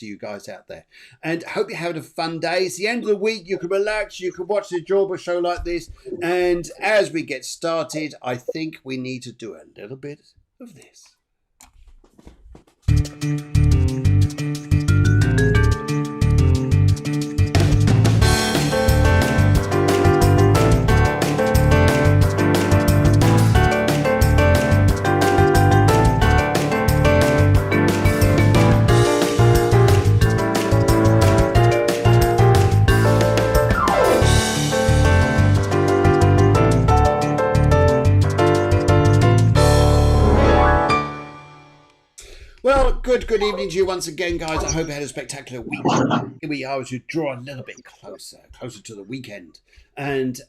to you guys out there. And hope you're having a fun day. It's the end of the week. You can relax. You can watch the enjoyable show like this. And as we get started, I think we need to do a little bit of this. Well, good evening to you once again, guys. I hope you had a spectacular week. Here we are as we draw a little bit closer to the weekend. And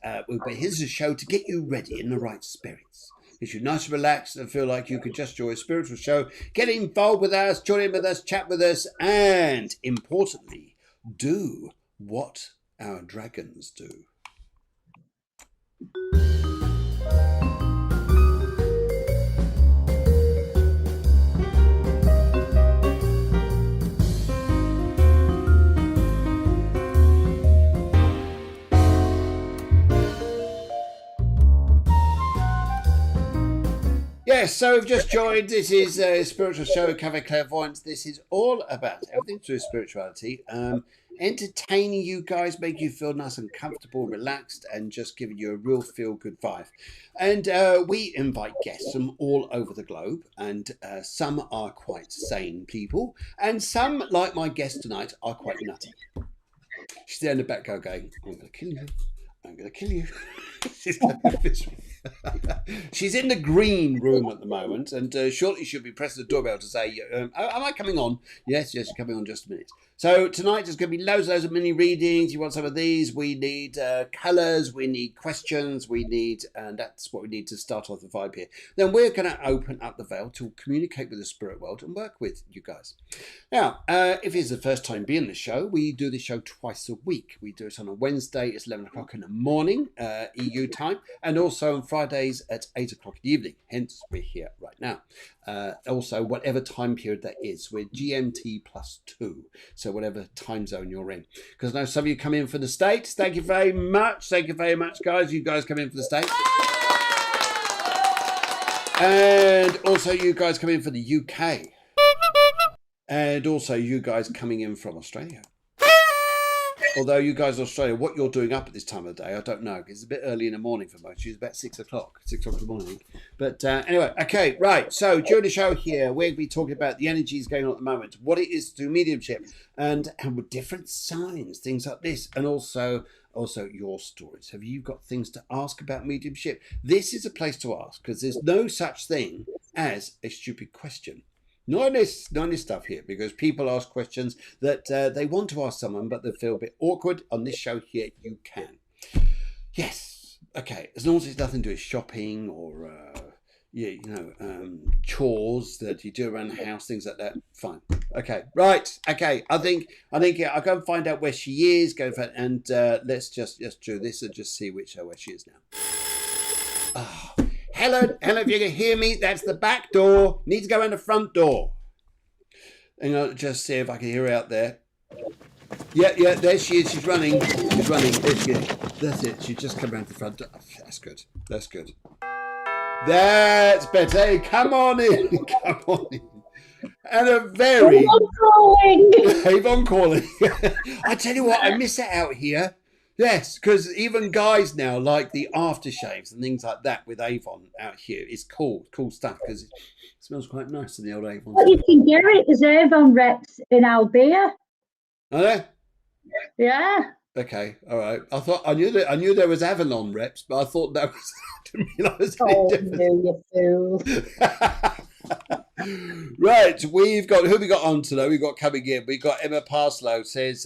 here's a show to get you ready in the right spirits. If you're nice and relaxed and feel like you could just enjoy a spiritual show, get involved with us, join in with us, chat with us, and importantly, do what our dragons do. Yes, so we've just joined. This is a spiritual show, Cafe Clairvoyance. This is all about everything to do with spirituality, entertaining you guys, making you feel nice and comfortable, relaxed, and just giving you a real feel-good vibe. And we invite guests from all over the globe, and some are quite sane people, and some, like my guest tonight, are quite nutty. She's there in the back going, I'm going to kill you. I'm going to kill you. She's in the green room at the moment, and shortly she'll be pressing the doorbell to say, am I coming on? Yes, you're coming on just a minute. So tonight there's going to be loads of mini readings. You want some of these? We need colours, we need questions, and that's what we need to start off the vibe here. Then we're going to open up the veil to communicate with the spirit world and work with you guys. Now, if it's the first time being the show, we do the show twice a week. We do it on a Wednesday, it's 11 o'clock in the morning, EU time, and also on Fridays at 8 o'clock in the evening. Hence, we're here right now. Also, whatever time period that is, we're GMT +2. So whatever time zone you're in. Because I know some of you come in from the States. Thank you very much. Thank you very much, guys. You guys come in from the States. And also you guys come in from the UK. And also you guys coming in from Australia. Although you guys in Australia, what you're doing up at this time of the day, I don't know. It's a bit early in the morning for most. It's about 6 o'clock. 6 o'clock in the morning. But anyway, okay, right. So during the show here, we're going to be talking about the energies going on at the moment, what it is to do mediumship, and with different signs, things like this, and also your stories. Have you got things to ask about mediumship? This is a place to ask, because there's no such thing as a stupid question. Not in this stuff here, because people ask questions that they want to ask someone, but they feel a bit awkward. On this show here, you can. Yes. Okay. As long as it's nothing to do with shopping or, chores that you do around the house, things like that. Fine. Okay. Right. Okay. I think I'll go and find out where she is. And let's just do this and just see where she is now. Oh. Helen, if you can hear me, that's the back door. Need to go in the front door. And I'll just see if I can hear her out there. Yeah, there she is. She's running. There she is. That's it. She's just come around the front door. That's good. That's better. Hey, come on in. And a very... Avon calling. I tell you what, I miss it out here. Yes, because even guys now like the aftershaves and things like that with Avon out here. It's cool stuff because it smells quite nice in the old Avon. Well, you can get it as Avon reps in Albia. Are there? Yeah. Okay, all right. I knew there was Avalon reps, but I thought that was. I didn't realise you fool. Right, who we got on today? We've got coming in. We've got Emma Parslow says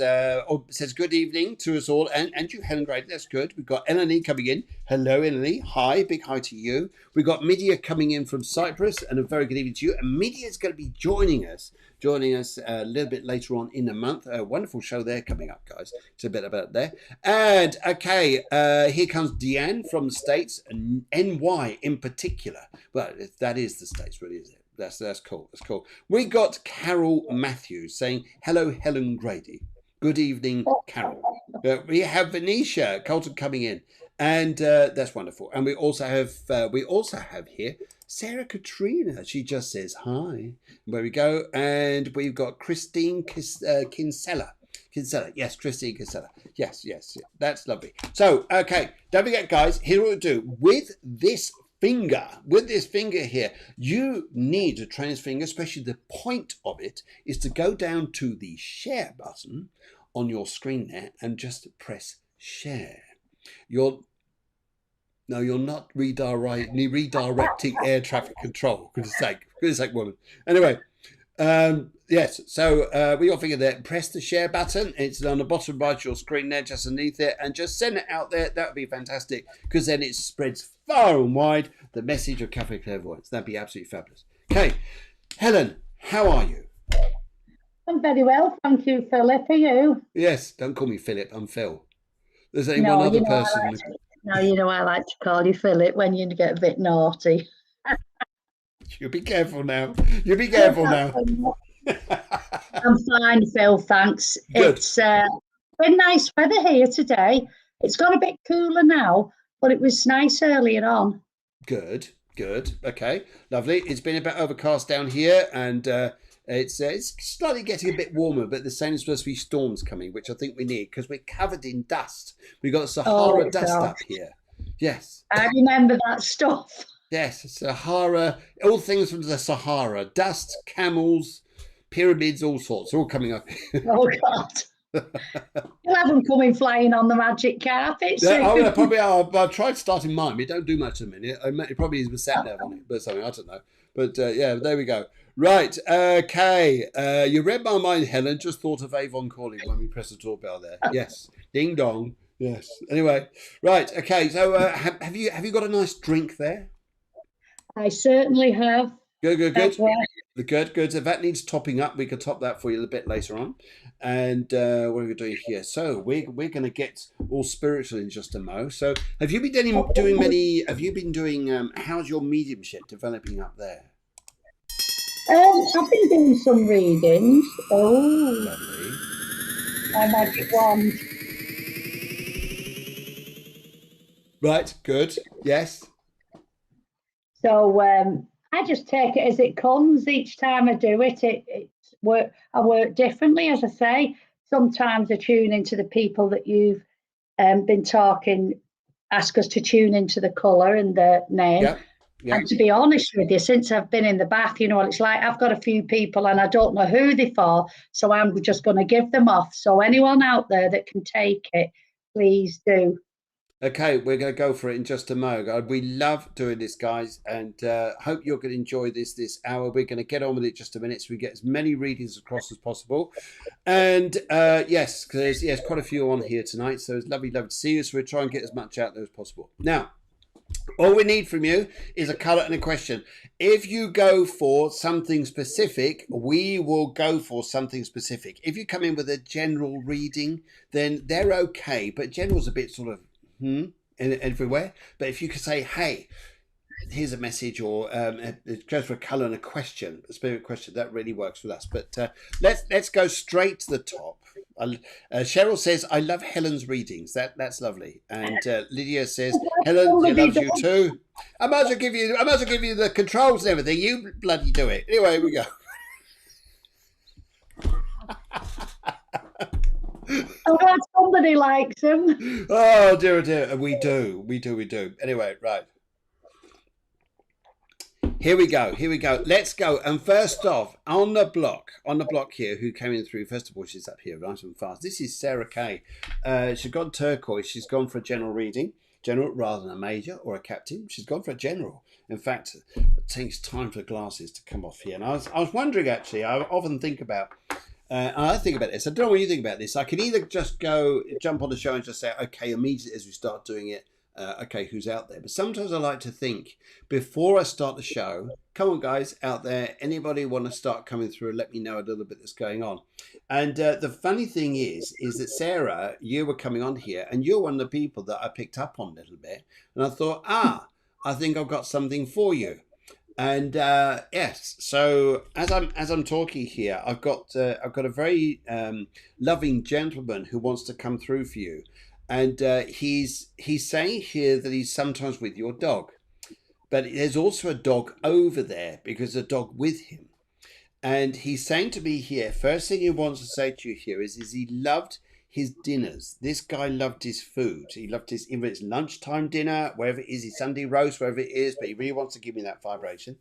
good evening to us all, and you, Helen Grady. That's good. We've got Helen and I coming in. Hello, Helen and I. Hi, big hi to you. We've got Media coming in from Cyprus, and a very good evening to you. And Media is going to be joining us a little bit later on in the month. A wonderful show there coming up, guys. It's a bit about there. And okay, here comes Deanne from the States, and NY in particular. Well, that is the States, really, is it? That's cool. That's cool. We got Carol Matthews saying, hello, Helen Grady. Good evening, Carol. We have Venetia Colton coming in, and that's wonderful. And we also have here Sarah Katrina. She just says hi. There we go. And we've got Christine Kinsella. Kinsella. Yes, Christine Kinsella. Yes. That's lovely. So, okay. Don't forget, guys, here's what we do. With this finger here, you need to train this finger, especially the point of it is to go down to the share button on your screen there and just press share. You're not redirecting air traffic control. Goodness sake, woman. Anyway, yes. So we all figure that. Press the share button. It's on the bottom right of your screen there, just underneath it, and just send it out there. That would be fantastic because then it spreads far and wide the message of Cafe Clairvoyance. That'd be absolutely fabulous. Okay, Helen, how are you? I'm very well, thank you, Philip. Are you? Yes. Don't call me Philip. I'm Phil. There's only one other person. I like to call you Philip when you get a bit naughty. You be careful now. You be careful now. I'm fine, Phil, thanks. Good. It's been nice weather here today. It's got a bit cooler now, but it was nice earlier on. Good. Okay, lovely. It's been a bit overcast down here, and it's slightly getting a bit warmer, but the same supposed to be storms coming, which I think we need because we're covered in dust. We've got Sahara dust up here. Yes. I remember that stuff. Yes, Sahara, all things from the Sahara. Dust, camels, pyramids, all sorts, all coming up. Oh, God. You'll have them coming flying on the magic carpet. Yeah, probably I've tried starting mine. We don't do much at the minute. It probably is a sat nav on it, but something, I don't know. But yeah, there we go. Right, okay. You read my mind, Helen. Just thought of Avon calling when we pressed the doorbell there. Yes, ding dong. Yes. Anyway, right, okay. So have you got a nice drink there? I certainly have. Good. Good. If that needs topping up, we can top that for you a little bit later on. And what are we doing here? So we're going to get all spiritual in just a mo. So have you been doing many? Have you been doing? How's your mediumship developing up there? I've been doing some readings. Oh, Lovely. My magic wand. Right. Good. Yes. So I just take it as it comes. Each time I do it, I work differently, as I say. Sometimes I tune into the people that you've been talking, ask us to tune into the colour and the name. Yeah. And to be honest with you, since I've been in the bath, you know what it's like. I've got a few people and I don't know who they're for, so I'm just going to give them off. So anyone out there that can take it, please do. Okay, we're going to go for it in just a moment. We love doing this, guys, and hope you're going to enjoy this hour. We're going to get on with it just a minute so we get as many readings across as possible. And yes, because there's quite a few on here tonight, so it's lovely to see you. So we'll try and get as much out there as possible. Now, all we need from you is a colour and a question. If you go for something specific, we will go for something specific. If you come in with a general reading, then they're okay, but general's a bit sort of everywhere. But if you could say, hey, here's a message, or it goes for a colour and a question, a spirit question, that really works with us. But let's go straight to the top. Cheryl says, I love Helen's readings. That's lovely. And Lydia says, Helen, she loves you too. I might as well give you the controls and everything. You bloody do it. Anyway, we go. I'm glad somebody likes them. Oh dear. We do. Anyway, right. Here we go. Let's go. And first off, on the block here, who came in through, first of all, she's up here nice and fast. This is Sarah Kay. She's gone turquoise. She's gone for a general reading. General rather than a major or a captain. She's gone for a general. In fact, it takes time for the glasses to come off here. And I was wondering, actually, I often think about... I think about this. I don't know what you think about this. I can either just jump on the show and just say, okay, immediately as we start doing it, okay, who's out there? But sometimes I like to think before I start the show, come on, guys out there, anybody want to start coming through and let me know a little bit that's going on? And the funny thing is that Sarah, you were coming on here and you're one of the people that I picked up on a little bit. And I thought, I think I've got something for you. And yes, so as I'm talking here, I've got a very loving gentleman who wants to come through for you, and he's saying here that he's sometimes with your dog, but there's also a dog over there because there's a dog with him. And he's saying to me here, first thing he wants to say to you here is he loved his dinners. This guy loved his food. He loved his, even it's lunchtime dinner, wherever it is, his Sunday roast, wherever it is, but he really wants to give me that vibration.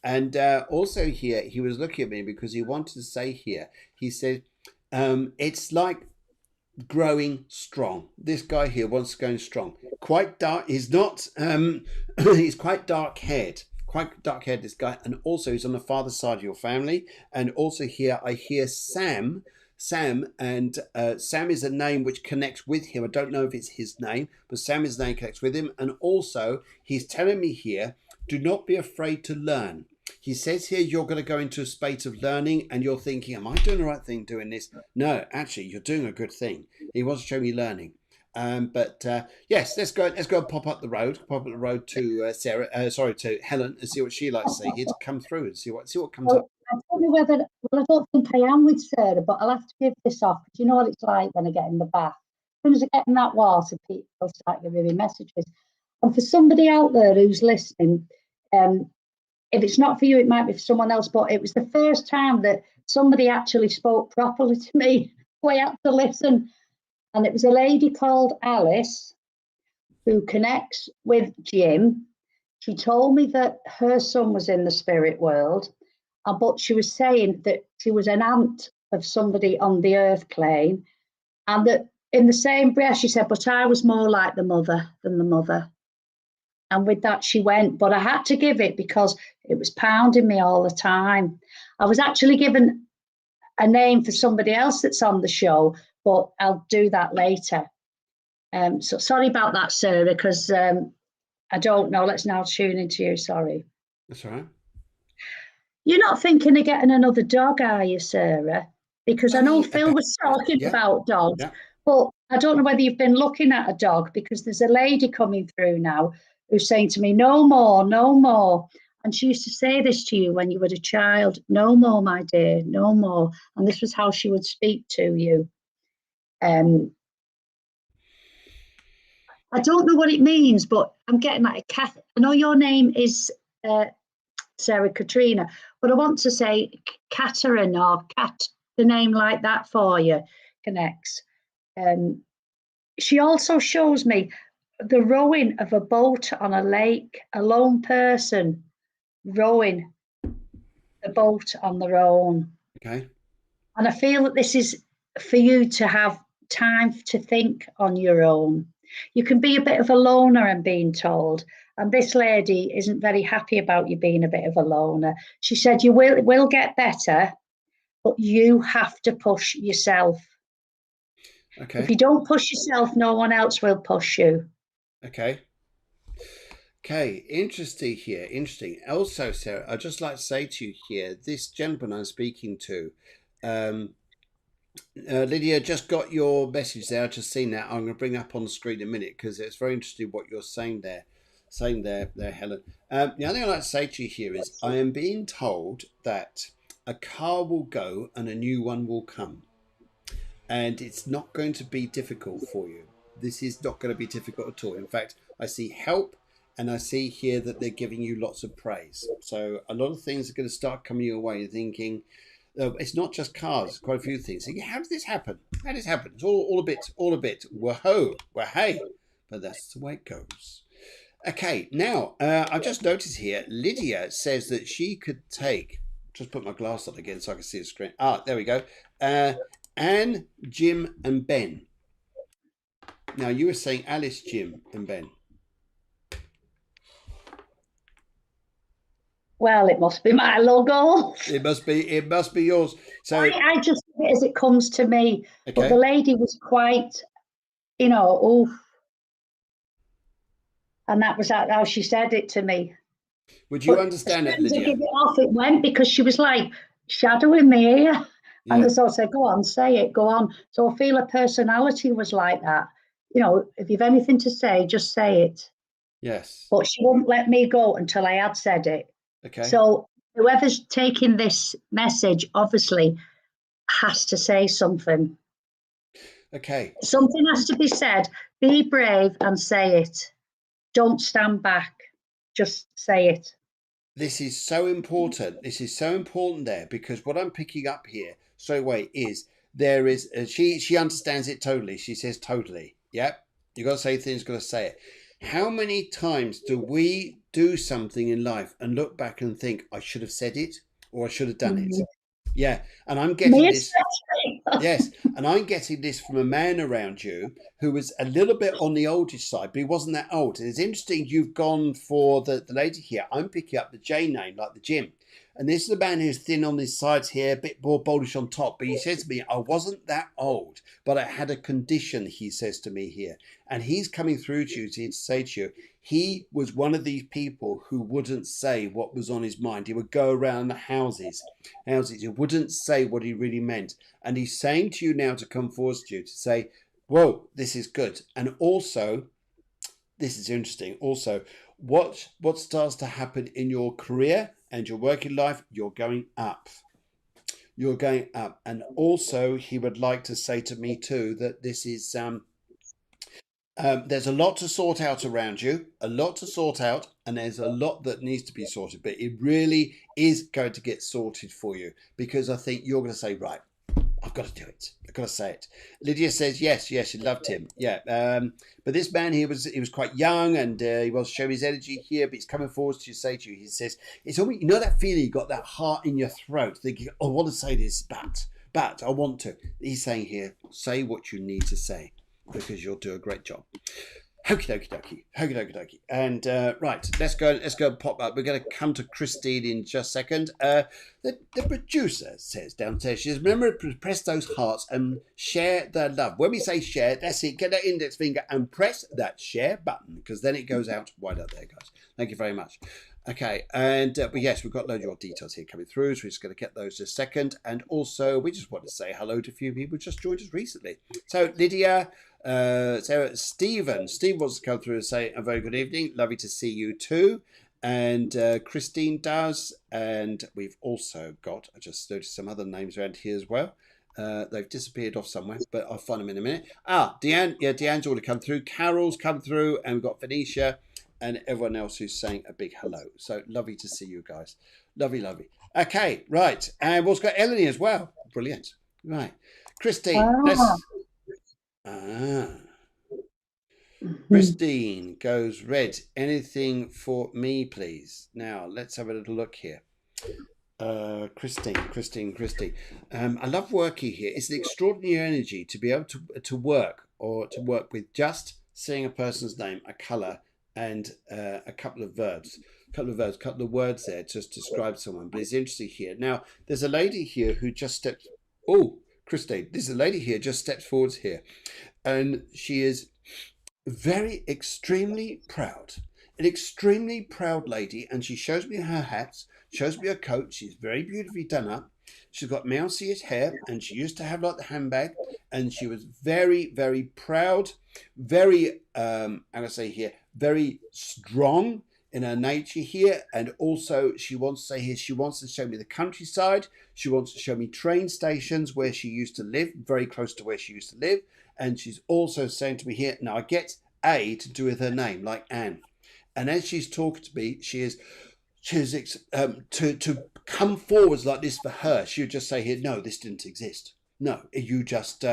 And also here, he was looking at me because he wanted to say here, he said, it's like growing strong. This guy here wants to go strong. Quite dark. He's not. He's quite dark haired. Quite dark haired. This guy, and also he's on the father side of your family. And also here, I hear Sam. Sam and Sam is a name which connects with him. I don't know if it's his name, but Sam is a name connects with him. And also, he's telling me here, do not be afraid to learn. He says here you're going to go into a space of learning, and you're thinking, am I doing the right thing doing this? No, actually, you're doing a good thing. He wants to show me learning. But yes, let's go and pop up the road. Pop up the road to Sarah. Sorry, to Helen, and see what she likes to say here to come through and see what comes up. I don't know whether, well, I don't think I am with Sarah, but I'll have to give this off because you know what it's like when I get in the bath. As soon as I get in that water, people start giving me messages. And for somebody out there who's listening, if it's not for you, it might be for someone else. But it was the first time that somebody actually spoke properly to me. So I had to listen. And it was a lady called Alice who connects with Jim. She told me that her son was in the spirit world, but she was saying that she was an aunt of somebody on the earth plane, and that in the same breath she said, but I was more like the mother than the mother. And with that she went, but I had to give it because it was pounding me all the time. I was actually given a name for somebody else that's on the show, but I'll do that later. So sorry about that, Sarah, because I don't know. Let's now tune into you. Sorry. That's all right. You're not thinking of getting another dog, are you, Sarah? Because I know Phil was talking yeah, about dogs, yeah. but I don't know whether you've been looking at a dog because there's a lady coming through now who's saying to me, no more, no more. And she used to say this to you when you were a child, no more, my dear, no more. And this was how she would speak to you. I don't know what it means, but I'm getting like a cat. I know your name is Sarah Katrina, but I want to say Catherine or Cat, the name like that for you connects. She also shows me the rowing of a boat on a lake, a lone person rowing the boat on their own. Okay. And I feel that this is for you to have time to think on your own. You can be a bit of a loner, I'm being told. And this lady isn't very happy about you being a bit of a loner. She said you will get better, but you have to push yourself. Okay. If you don't push yourself, no one else will push you. Okay. Okay, interesting here. Interesting. Also, Sarah, I'd just like to say to you here, this gentleman I'm speaking to, Lydia, just got your message there. I've just seen that. I'm going to bring up on the screen in a minute because it's very interesting what you're saying there. Helen. The other thing I'd like to say to you here is I am being told that a car will go and a new one will come. And it's not going to be difficult for you. This is not going to be difficult at all. In fact, I see help, and I see here that they're giving you lots of praise. So a lot of things are going to start coming your way. You're thinking, it's not just cars, quite a few things. Thinking, how did this happen? How did this happen? It's all a bit, whoa, hey. But that's the way it goes. Okay, now I've just noticed here, Lydia says that she could take, just put my glass on again so I can see the screen. Ah, there we go. Anne, Jim, and Ben. Now you were saying Alice, Jim, and Ben. Well, it must be my logo. It must be yours. So I just as it comes to me. okay. But the lady was quite, oh, and that was how she said it to me. Would you understand that, Lydia? To give it off, it went because she was like shadowing me ear. Yeah. And so I said, go on, say it, go on. So I feel her personality was like that. If you've anything to say, just say it. Yes. But she wouldn't let me go until I had said it. Okay. So whoever's taking this message obviously has to say something. Okay. Something has to be said. Be brave and say it. Don't stand back. Just say it. This is so important. This is so important there, because what I'm picking up here straight away is there is she understands it totally. She says totally. Yep. You got to say things. Got to say it. How many times do we do something in life and look back and think, I should have said it or I should have done it? Yeah. And I'm getting Me this. especially. Yes, and I'm getting this from a man around you who was a little bit on the oldish side, but he wasn't that old. And it's interesting you've gone for the lady here. I'm picking up the J name, like the Jim. And this is a man who's thin on his sides here, a bit more boldish on top. But he says to me, I wasn't that old, but I had a condition, he says to me here. And he's coming through to you to say to you, he was one of these people who wouldn't say what was on his mind. He would go around the houses. He wouldn't say what he really meant. And he's saying to you now to come forward to you to say, whoa, this is good. And also, this is interesting. Also, what starts to happen in your career and your working life, you're going up. You're going up. And also, he would like to say to me too that this is there's a lot to sort out around you, a lot to sort out, and there's a lot that needs to be sorted. But it really is going to get sorted for you, because I think you're going to say, right, I've got to do it. I've got to say it. Lydia says yes, she loved him. Yeah, but this man, he was quite young, and he was showing his energy here. But he's coming forward to say to you. He says, "It's almost, you know, that feeling you got, that heart in your throat, thinking, I want to say this, but I want to." He's saying here, say what you need to say, because you'll do a great job. Okie dokie. And right, let's go and pop up. We're going to come to Christine in just a second. The producer says downstairs, she says, remember to press those hearts and share the love. When we say share, that's it. Get that index finger and press that share button, because then it goes out wide up there, guys. Thank you very much. Okay, and but yes, we've got loads of your details here coming through, so we're just going to get those in a second. And also, we just want to say hello to a few people who just joined us recently. So, Lydia, Sarah, Steve wants to come through and say a very good evening. Lovely to see you too. And Christine does. And we've also got, I just noticed some other names around here as well. They've disappeared off somewhere, but I'll find them in a minute. Deanne, Deanne's already come through. Carol's come through, and we've got Venetia and everyone else who's saying a big hello. So lovely to see you guys. Lovely. Okay, right. And we've also got Eleni as well. Brilliant. Right. Christine, Christine goes red. Anything for me, please? Now, let's have a little look here. Christine. I love working here. It's an extraordinary energy to be able to work with just seeing a person's name, a colour, and a couple of words there just to describe someone. But it's interesting here. Now, there's a lady here who just stepped. Oh, Christine, there's a lady here just stepped forwards here, and she is very extremely proud. An extremely proud lady, and she shows me her hats, shows me her coat. She's very beautifully done up. She's got mousy hair, and she used to have like the handbag, and she was very, very proud, very I'm gonna say here, very strong in her nature here. And also she wants to say here, she wants to show me the countryside. She wants to show me train stations where she used to live, very close to where she used to live. And she's also saying to me here, now I get A to do with her name, like Anne. And as she's talking to me, she is to come forwards like this for her. She would just say here, no, this didn't exist. No, you just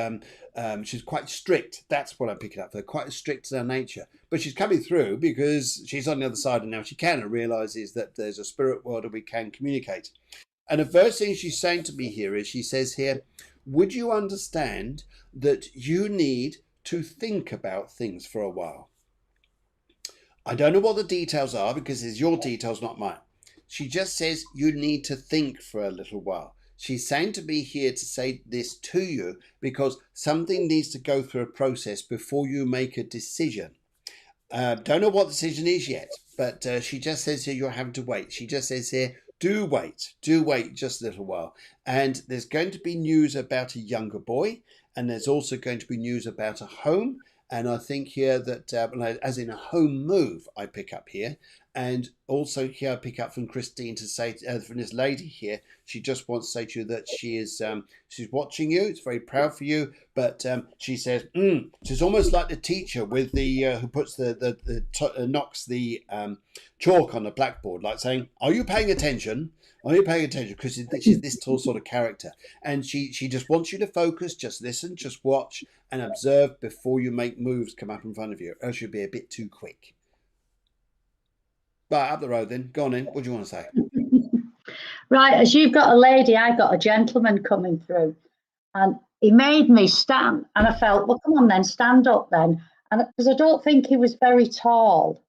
she's quite strict. That's what I'm picking up for her. Quite strict in her nature. But she's coming through because she's on the other side, and now she can and realizes that there's a spirit world and we can communicate. And the first thing she's saying to me here is, she says here, would you understand that you need to think about things for a while? I don't know what the details are, because it's your details, not mine. She just says you need to think for a little while. She's saying to be here to say this to you because something needs to go through a process before you make a decision. Don't know what the decision is yet, but she just says here you're having to wait. She just says here, do wait just a little while. And there's going to be news about a younger boy, and there's also going to be news about a home. And I think here that, as in a home move, I pick up here. And also here I pick up from Christine to say, from this lady here, she just wants to say to you that she is, she's watching you. It's very proud for you. But she says, she's almost like the teacher with the, who puts knocks the chalk on the blackboard, like saying, are you paying attention? Are you paying attention? Because she's this tall sort of character. And she just wants you to focus, just listen, just watch and observe before you make moves come up in front of you, or else you'll be a bit too quick. Right, up the road then. Go on in. What do you want to say? Right, as you've got a lady, I've got a gentleman coming through. And he made me stand. And I felt, well, come on then, stand up then. And because I don't think he was very tall.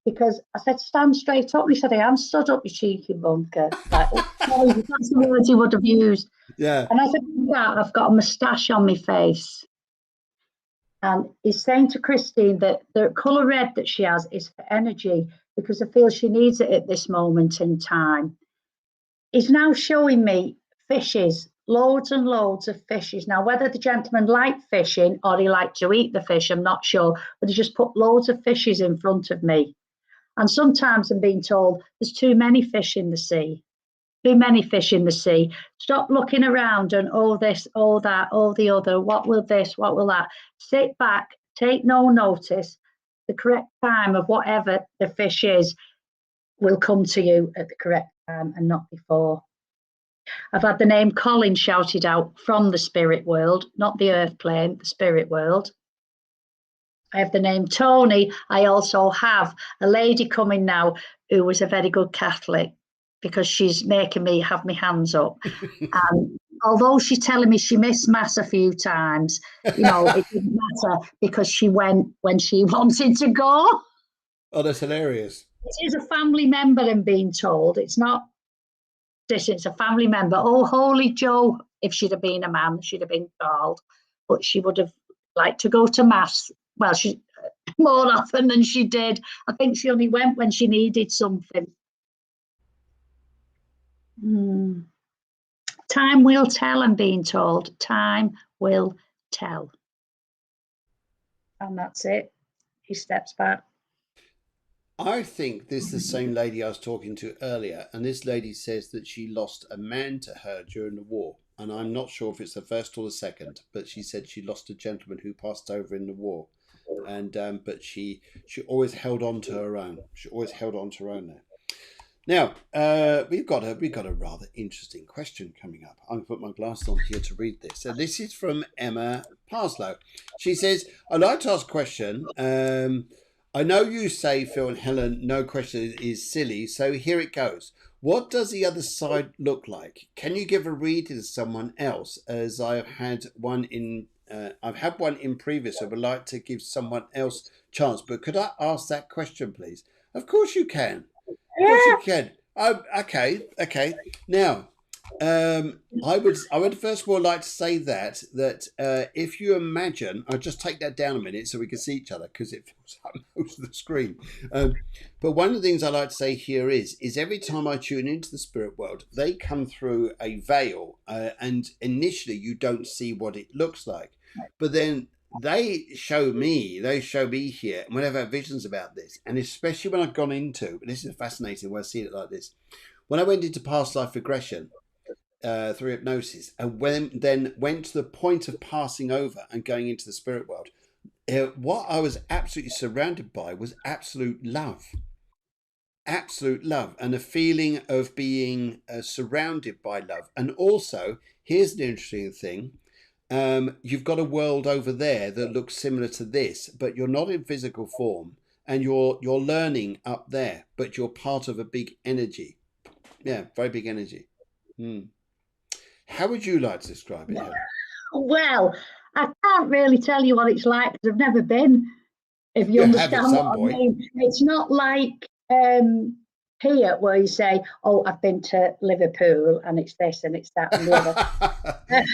Because I said, stand straight up. And he said, I am stood up, you cheeky bunker. Like, oh, sorry, that's the words he would have used. Yeah. And I said, yeah, I've got a moustache on my face. And he's saying to Christine that the colour red that she has is for energy, because I feel she needs it at this moment in time. He's now showing me fishes, loads and loads of fishes. Now, whether the gentleman liked fishing or he liked to eat the fish, I'm not sure, but he just put loads of fishes in front of me. And sometimes I'm being told there's too many fish in the sea. Too many fish in the sea. Stop looking around and oh this, oh that, oh the other. What will this? What will that? Sit back, take no notice. The correct time of whatever the fish is will come to you at the correct time and not before. I've had the name Colin shouted out from the spirit world, not the earth plane, the spirit world. I have the name Tony. I also have a lady coming now who was a very good Catholic, because she's making me have my hands up. And although she's telling me she missed Mass a few times, it didn't matter, because she went when she wanted to go. Oh, that's hilarious. It is a family member, I'm being told. It's not this, it's a family member. Oh, Holy Joe, if she'd have been a man, she'd have been called. But she would have liked to go to Mass. Well, she more often than she did. I think she only went when she needed something. Time will tell, I'm being told. Time will tell. And that's it. He steps back. I think this is the same lady I was talking to earlier, and this lady says that she lost a man to her during the war. And I'm not sure if it's the first or the second, but she said she lost a gentleman who passed over in the war. And but she always held on to her own. She always held on to her own there. Now, we've got a rather interesting question coming up. I'm going to put my glasses on here to read this. So this is from Emma Parslow. She says, I'd like to ask a question. I know you say, Phil and Helen, no question is silly, so here it goes. What does the other side look like? Can you give a reading to someone else? As I've had one in previous, I would like to give someone else chance. But could I ask that question, please? Of course you can. Of course you can. Okay. Now, I would first of all like to say that if you imagine, I'll just take that down a minute so we can see each other, because it fills up most of the screen. But one of the things I like to say here is every time I tune into the spirit world, they come through a veil, and initially you don't see what it looks like, but then they show me here, and when I've had visions about this, and especially when I've gone into, this is fascinating when I see it like this, when I went into past life regression through hypnosis, and then went to the point of passing over and going into the spirit world, what I was absolutely surrounded by was absolute love, and a feeling of being surrounded by love. And also, here's the interesting thing. You've got a world over there that looks similar to this, but you're not in physical form, and you're learning up there, but you're part of a big energy. Yeah, very big energy. How would you like to describe it, Helen? Well, I can't really tell you what it's like because I've never been, if you understand what I mean. It's not like here where you say, oh, I've been to Liverpool and it's this and it's that and the other.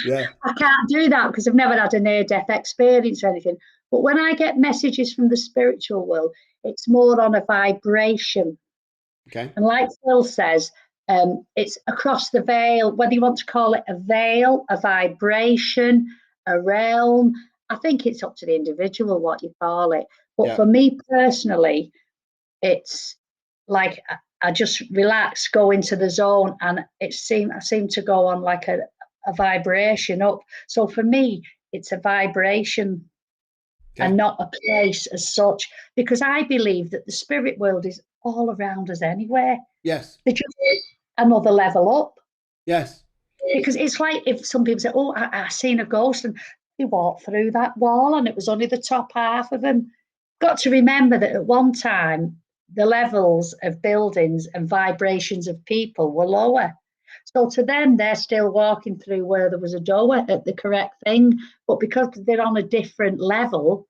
Yeah. I can't do that because I've never had a near-death experience or anything. But when I get messages from the spiritual world, it's more on a vibration. Okay. And like Phil says, it's across the veil, whether you want to call it a veil, a vibration, a realm. I think it's up to the individual what you call it. But for me personally, it's like I just relax, go into the zone, and I seem to go on like a vibration up. So for me, it's a vibration and not a place as such, because I believe that the spirit world is all around us anywhere. Yes. They're just another level up. Yes. Because it's like if some people say, "Oh, I seen a ghost," and they walked through that wall, and it was only the top half of them. Got to remember that at one time, the levels of buildings and vibrations of people were lower. So to them, they're still walking through where there was a door at the correct thing, but because they're on a different level,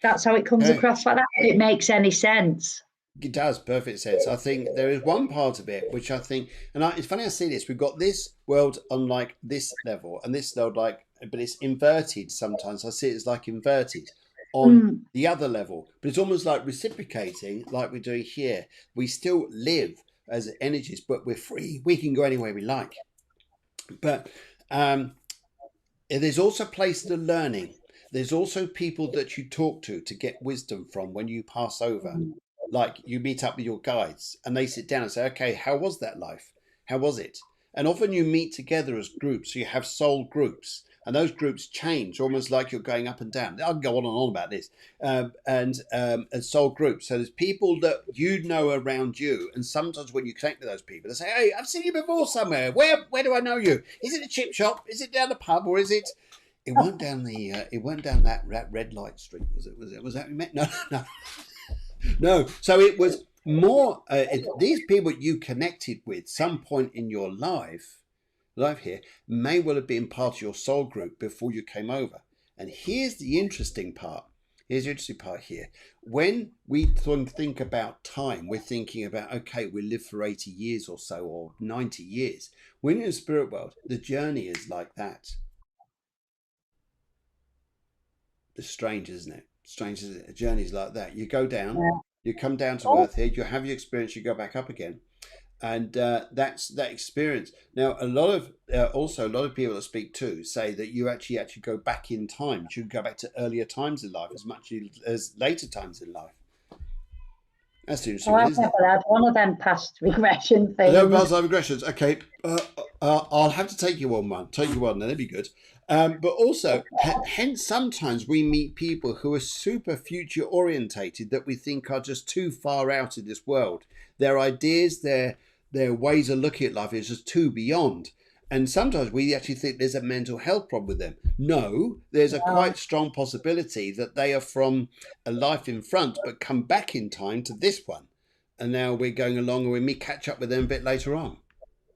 that's how it comes across like that. If it makes any sense. It does perfect sense. I think there is one part of it which I think, and it's funny I see this. We've got this world on like this level, and this world like, but it's inverted sometimes. I see it as like inverted on the other level, but it's almost like reciprocating, like we're doing here. We still live as energies, but we're free. We can go anywhere we like. But there's also places of learning. There's also people that you talk to get wisdom from when you pass over. Like you meet up with your guides and they sit down and say, okay, how was that life? How was it? And often you meet together as groups. So you have soul groups, and those groups change almost like you're going up and down. I can go on and on about this. And soul groups. So there's people that you know around you. And sometimes when you connect with those people, they say, hey, I've seen you before somewhere. Where do I know you? Is it a chip shop? Is it down the pub? Or is it? It weren't down it weren't down that red light street, was it? Was that we met? No, no. No, so it was more these people you connected with some point in your life here may well have been part of your soul group before you came over. And here's the interesting part. Here's the interesting part here. When we think about time, we're thinking about, okay, we live for 80 years or so, or 90 years. When you're in the spirit world, the journey is like that. It's strange, isn't it? Strange, isn't it? A journey's like that. You go down, you come down to earth here, you have your experience, you go back up again. And that's that experience. Now, a lot of people that speak to say that you actually go back in time. You go back to earlier times in life as much as later times in life. That's interesting, I've isn't it? never had one of them past regression things. No past life regressions. Okay, I'll have to take you on one. That'd be good. But also, hence sometimes we meet people who are super future orientated that we think are just too far out of this world. Their ideas, their ways of looking at life is just too beyond. And sometimes we actually think there's a mental health problem with them. No, there's a quite strong possibility that they are from a life in front, but come back in time to this one. And now we're going along and we may catch up with them a bit later on.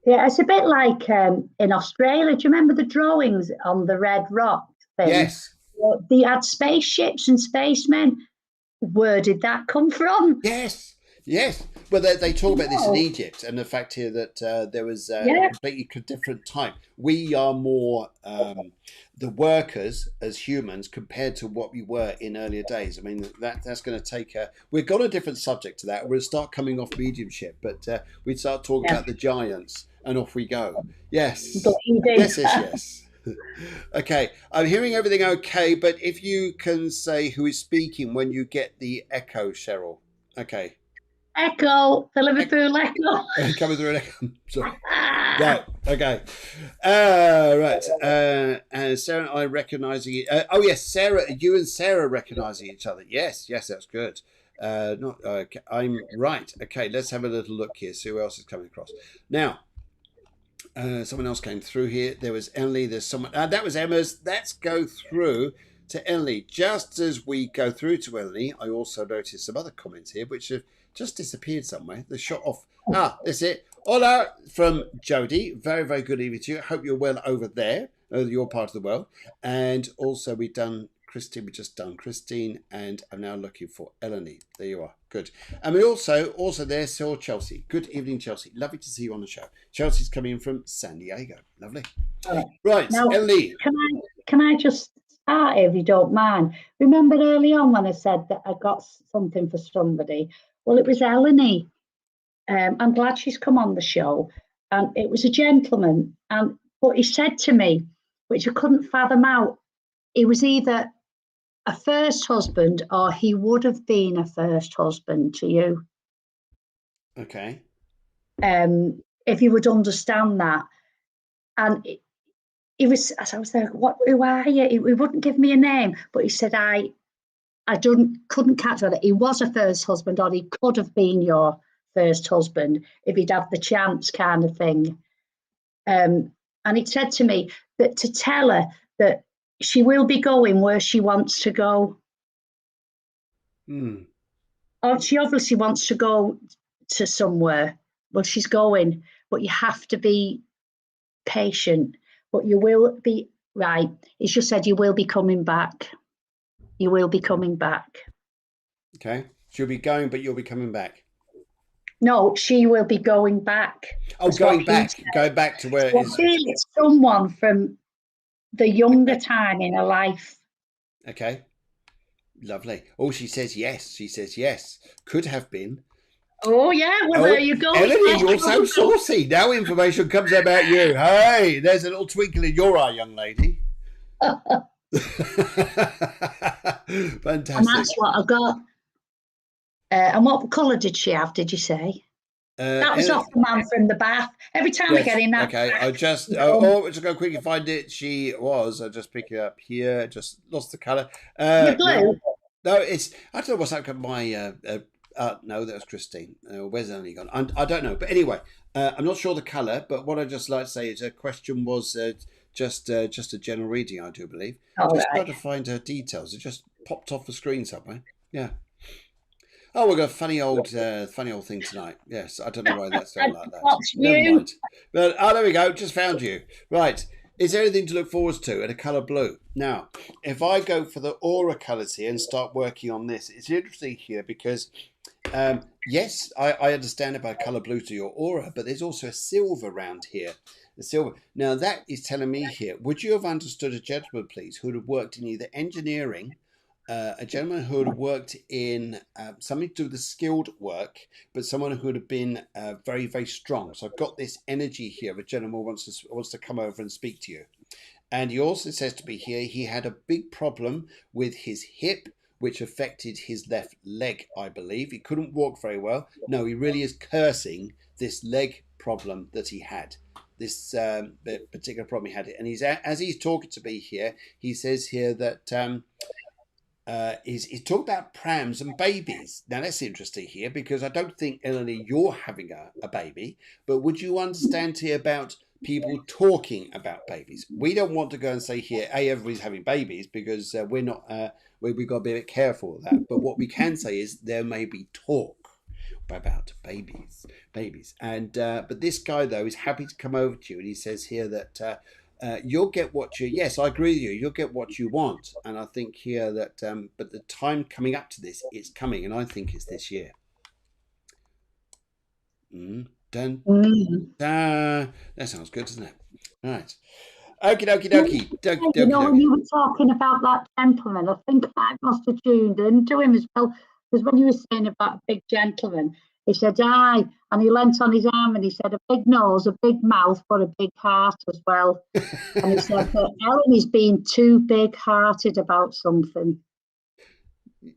Yeah, it's a bit like in Australia. Do you remember the drawings on the red rock thing? Yes. They had spaceships and spacemen. Where did that come from? Yes. Yes. Well, they talk about this in Egypt, and the fact here that there was a completely different type. We are more the workers as humans compared to what we were in earlier days. I mean, that's going to take we've got a different subject to that. We'll start coming off mediumship, but we'd start talking about the giants, and off we go. Yes. Yes. Okay, I'm hearing everything okay, but if you can say who is speaking when you get the echo, Cheryl. Okay. Echo, the Liverpool Echo. Coming through an echo. Sorry. Right, okay. Right. And Sarah and I recognizing it. Oh, yes, Sarah, you and Sarah recognizing each other. Yes, that's good. Not okay. I'm right. Okay, let's have a little look here, see who else is coming across. Now, someone else came through here. There was Emily. There's someone. That was Emma's. Let's go through to Emily. Just as we go through to Emily, I also noticed some other comments here which have just disappeared somewhere. They shot off. That's it. Hola from Jody. Very, very good evening to you. Hope you're well over there, your part of the world. And also we've done Christine. We just done Christine, and I'm now looking for Eleni. There you are. Good. And we also there saw Chelsea. Good evening, Chelsea. Lovely to see you on the show. Chelsea's coming in from San Diego. Lovely. Right, now, Eleni. Can I just start, if you don't mind? Remember early on when I said that I got something for somebody? Well, it was Eleni. I'm glad she's come on the show. And it was a gentleman. And what he said to me, which I couldn't fathom out, he was either a first husband, or he would have been a first husband to you. Okay. If you would understand that. And he was, as I was there, who are you? He wouldn't give me a name, but he said, I couldn't catch whether he was a first husband or he could have been your first husband if he'd have the chance, kind of thing. And he said to me that to tell her that she will be going where she wants to go. Or she obviously wants to go to somewhere. Well, she's going, but you have to be patient. But you will be right. He's just said you will be coming back. You will be coming back. Okay. She'll be going, but you'll be coming back. No, she will be going back. Oh, going back. Going back to where it is. I feel it's someone from the younger time in her life. Okay. Lovely. Oh, she says yes. She says yes. Could have been. Oh, yeah. Well, there you go. Elodie, you're so saucy. Now information comes about you. Hey, there's a little twinkle in your eye, young lady. Fantastic. And that's what I got. And what colour did she have, did you say? That was off the man from the bath. Every time I get in that. Okay, I just just go quickly find it. She was. I just pick it up here. Just lost the colour. Blue. No, it's. I don't know what's happened. My no, that was Christine. Where's Ellie gone? I don't know. But anyway, I'm not sure the colour. But what I just like to say is her question was just a general reading, I do believe. Just got to find her details. It just popped off the screen somewhere. Yeah. Oh, we've got a funny old thing tonight. Yes, I don't know why that's going like that. Never mind. But there we go. Just found you. Right. Is there anything to look forward to in a colour blue? Now, if I go for the aura colours here and start working on this, it's interesting here because, yes, I understand about colour blue to your aura, but there's also a silver around here. The silver. Now, that is telling me here, would you have understood a gentleman, please, who would have worked in either engineering, a gentleman who would have worked in something to do with the skilled work, but someone who would have been very, very strong. So I've got this energy here of a gentleman who wants to come over and speak to you. And he also says to me here, he had a big problem with his hip, which affected his left leg, I believe. He couldn't walk very well. No, he really is cursing this leg problem that he had. This particular problem he had. And as he's talking to me here, he says here that... he's talking about prams and babies. Now that's interesting here because I don't think, Eleni, you're having a baby, but would you understand here about people talking about babies? We don't want to go and say here, hey, everybody's having babies because we're not. We've got to be a bit careful of that. But what we can say is there may be talk about babies, and but this guy though is happy to come over to you, and he says here that. You'll get what you. Yes, I agree with you. You'll get what you want, and I think here that. But the time coming up to this, it's coming, and I think it's this year. Dun, that sounds good, doesn't it? Right. Okie dokie. You know, when you were talking about that gentleman, I think I must have tuned into him as well, because when you were saying about a big gentleman, he said, aye, and he leant on his arm and he said, a big nose, a big mouth, but a big heart as well. And he said that Ellen is being too big-hearted about something.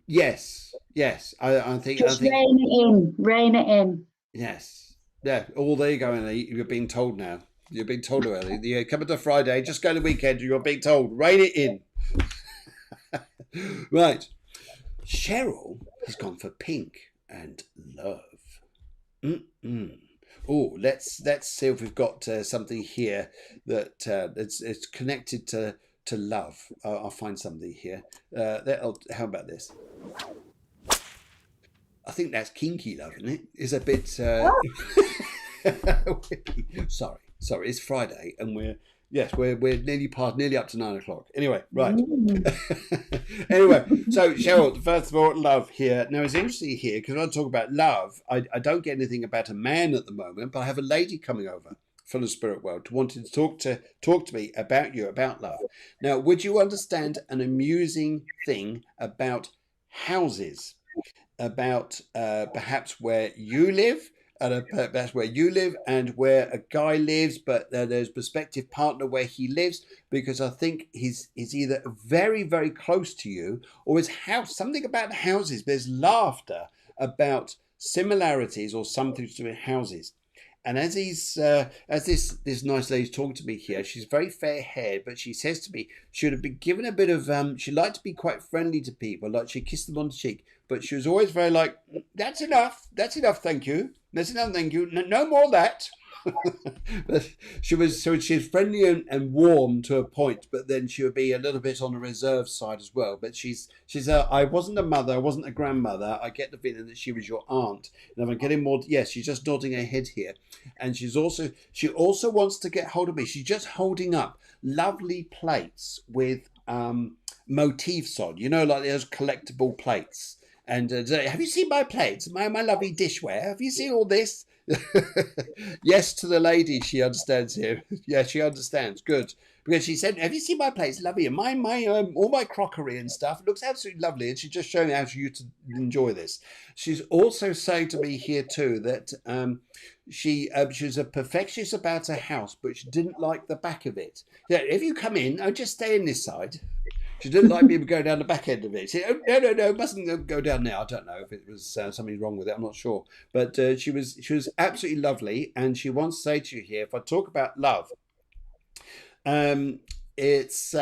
Yes. I think... Just rein it in. Yes. Yeah. Oh, there you go, Ellie. You're being told now. You're being told early. You're coming to Friday, just go to the weekend, you're being told, rein it in. Right. Cheryl has gone for pink and love. Oh, let's see if we've got something here that it's connected to love. I'll find something here. How about this? I think that's kinky love, isn't it? It's a bit. Sorry. It's Friday, and we're nearly up to 9 o'clock. Anyway, right. Anyway, so Cheryl, first of all, love here. Now it's interesting here because when I talk about love, I don't get anything about a man at the moment, but I have a lady coming over from the spirit world wanting to talk to me about you, about love. Now, would you understand an amusing thing about houses, about perhaps where you live? And that's where you live and where a guy lives, but there's prospective partner where he lives, because I think he's either very, very close to you, or his house, something about the houses. There's laughter about similarities or something to do with houses. And as this nice lady's talking to me here, she's very fair haired, but she says to me she would have been given a bit of she liked to be quite friendly to people, like she kissed them on the cheek, but she was always very like, that's enough, thank you, that's enough, thank you, no more of that. But she's friendly and warm to a point, but then she would be a little bit on the reserve side as well. But she's I wasn't a mother, I wasn't a grandmother. I get the feeling that she was your aunt. And if I'm getting more, yes, she's just nodding her head here. And she also wants to get hold of me. She's just holding up lovely plates with motifs on, like those collectible plates. And have you seen my plates, my lovely dishware? Have you seen all this? Yes, to the lady, she understands here. Yeah, she understands. Good, because she said, "Have you seen my place? Lovely, and my all my crockery and stuff. It looks absolutely lovely." And she's just showing how you to enjoy this. She's also saying to me here too that she was a perfectionist about her house, but she didn't like the back of it. Yeah, if you come in, I'll just stay in this side. She didn't like people going down the back end of it. She said, oh, no, mustn't go down there. I don't know if it was something wrong with it. I'm not sure. But she was absolutely lovely. And she wants to say to you here, if I talk about love, it's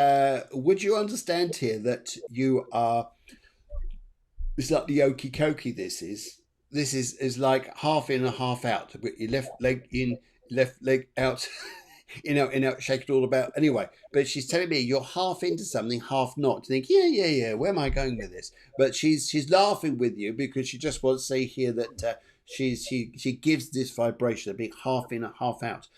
would you understand here that you are, it's like the okey cokey this is like half in and half out. Your left leg in, left leg out. Shake it all about. Anyway, but she's telling me you're half into something, half not. To think, yeah. Where am I going with this? But she's laughing with you because she just wants to say here that she gives this vibration of being half in and half out.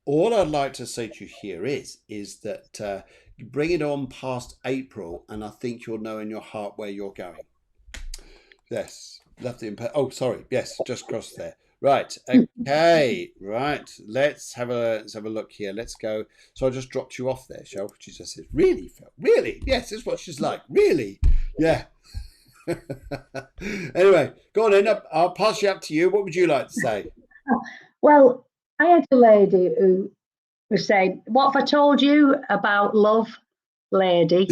All I'd like to say to you here is that you bring it on past April, and I think you'll know in your heart where you're going. Yes, love the impact. Oh, sorry. Yes, just crossed there. Right. Okay. Right. Let's have a look here. Let's go. So I just dropped you off there, Shell. She just says, "Really, Phil? Really? Yes, this is what she's like. Really? Yeah." Anyway, go on then. I'll pass you up to you. What would you like to say? Well, I had a lady who was saying, "What have I told you about love, lady?"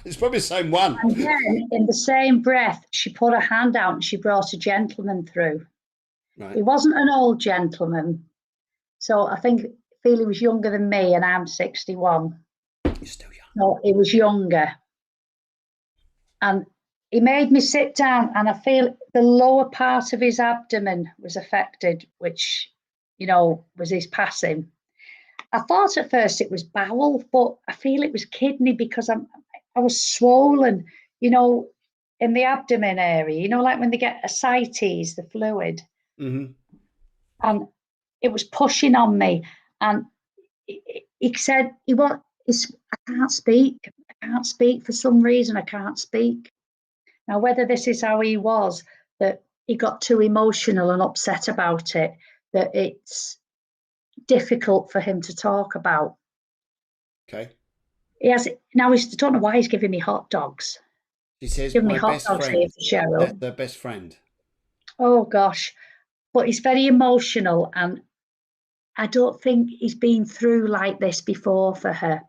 It's probably the same one. And then, in the same breath, she put her hand out and she brought a gentleman through. Right. He wasn't an old gentleman, so I feel he was younger than me, and I'm 61. You're still young. No, he was younger, and he made me sit down, and I feel the lower part of his abdomen was affected, which, was his passing. I thought at first it was bowel, but I feel it was kidney because I was swollen, in the abdomen area, like when they get ascites, the fluid. Mm-hmm. And it was pushing on me. And he said, I can't speak. I can't speak for some reason. I can't speak. Now, whether this is how he was, that he got too emotional and upset about it, that it's difficult for him to talk about. Okay. I don't know why he's giving me hot dogs. He says, giving my me hot best dogs friend. here for Cheryl. That's their best friend. Oh, gosh. But he's very emotional, and I don't think he's been through like this before for her.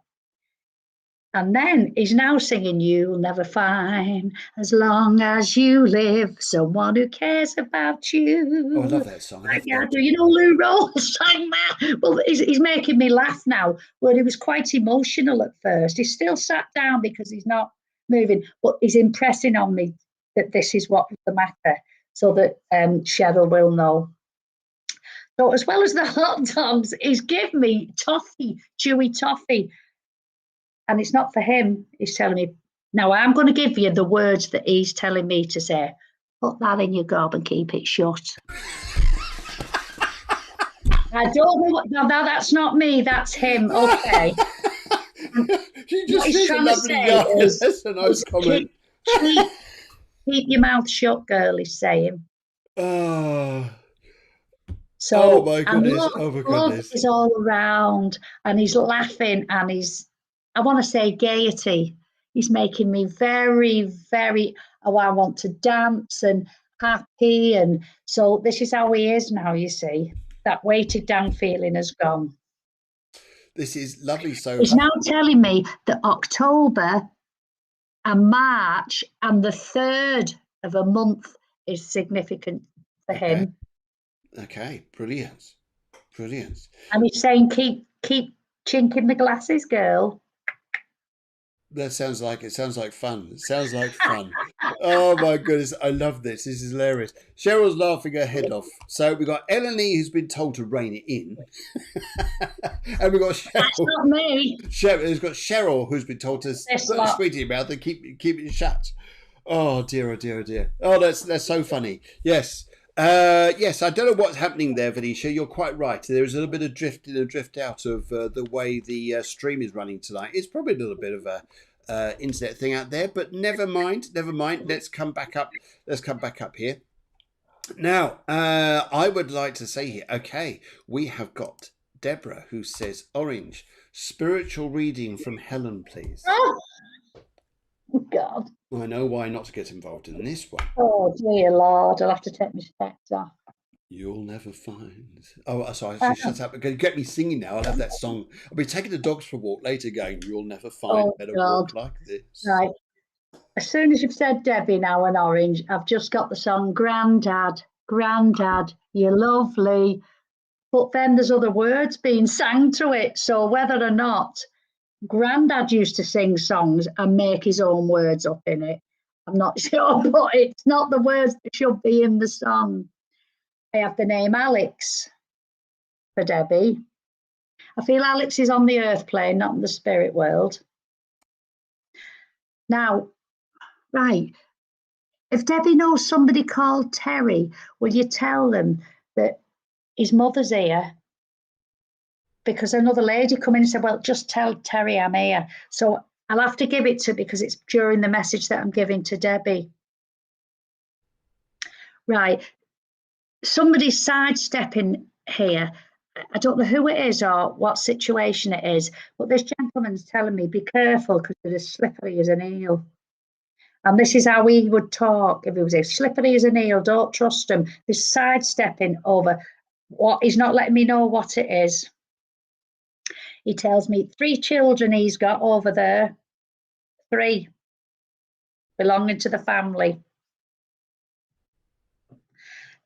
And then he's now singing, "You'll never find, as long as you live, someone who cares about you." Oh, I love that song. Lou Rawls sang that. Well, he's making me laugh now. Well, he was quite emotional at first. He's still sat down because he's not moving, but he's impressing on me that this is what's the matter, so that Cheryl will know. So as well as the hot dogs, he's given me toffee, chewy toffee. And it's not for him. He's telling me, now I'm going to give you the words that he's telling me to say. Put that in your gob and keep it shut. I don't know what, no, that's not me, that's him. Okay. What he's trying to say is, that's a nice comment. Keep your mouth shut, girl, he's saying. So, oh my goodness, love is all around, and he's laughing, and I want to say gaiety. He's making me very, very, I want to dance, and happy. And so this is how he is now, you see. That weighted down feeling has gone. This is lovely. So He's now telling me that October and March and the 3rd of a month is significant for him. Okay, brilliant. Brilliant. And he's saying, keep chinking the glasses, girl. That sounds like fun. It sounds like fun. Oh my goodness, I love this. This is hilarious. Cheryl's laughing her head off. So we've got Helen and I who's been told to rein it in. And we've got Cheryl. That's not me. We've got Cheryl who's been told to put a sweet in your mouth and keep it shut. Oh dear, oh dear, oh dear. Oh, that's so funny. Yes. Yes, I don't know what's happening there, Venetia. You're quite right. There is a little bit of drift in and drift out of the way the stream is running tonight. It's probably a little bit of a internet thing out there, but never mind. Let's come back up. Let's come back up here. Now, I would like to say here, okay, we have got Deborah who says, Orange, spiritual reading from Helen, please. Oh, God. I know why not to get involved in this one. Oh, dear Lord. I'll have to take my specs off. You'll never find. Oh, sorry, shut up. Get me singing now. I'll have that song. I'll be taking the dogs for a walk later going, you'll never find a better walk like this. Right. As soon as you've said Debbie now and Orange, I've just got the song Grandad, Grandad, you're lovely. But then there's other words being sang to it. So whether or not Grandad used to sing songs and make his own words up in it, I'm not sure, but it's not the words that should be in the song. I have the name Alex for Debbie. I feel Alex is on the earth plane, not in the spirit world. Now, right, if Debbie knows somebody called Terry, will you tell them that his mother's here? Because another lady come in and said, well, just tell Terry I'm here. So I'll have to give it to, because it's during the message that I'm giving to Debbie. Right. Somebody's sidestepping here. I don't know who it is or what situation it is, but this gentleman's telling me, be careful because they're as slippery as an eel. And this is how he would talk. If he was as slippery as an eel, don't trust him. He's sidestepping over what, he's not letting me know what it is. He tells me 3 children he's got over there. 3 belonging to the family.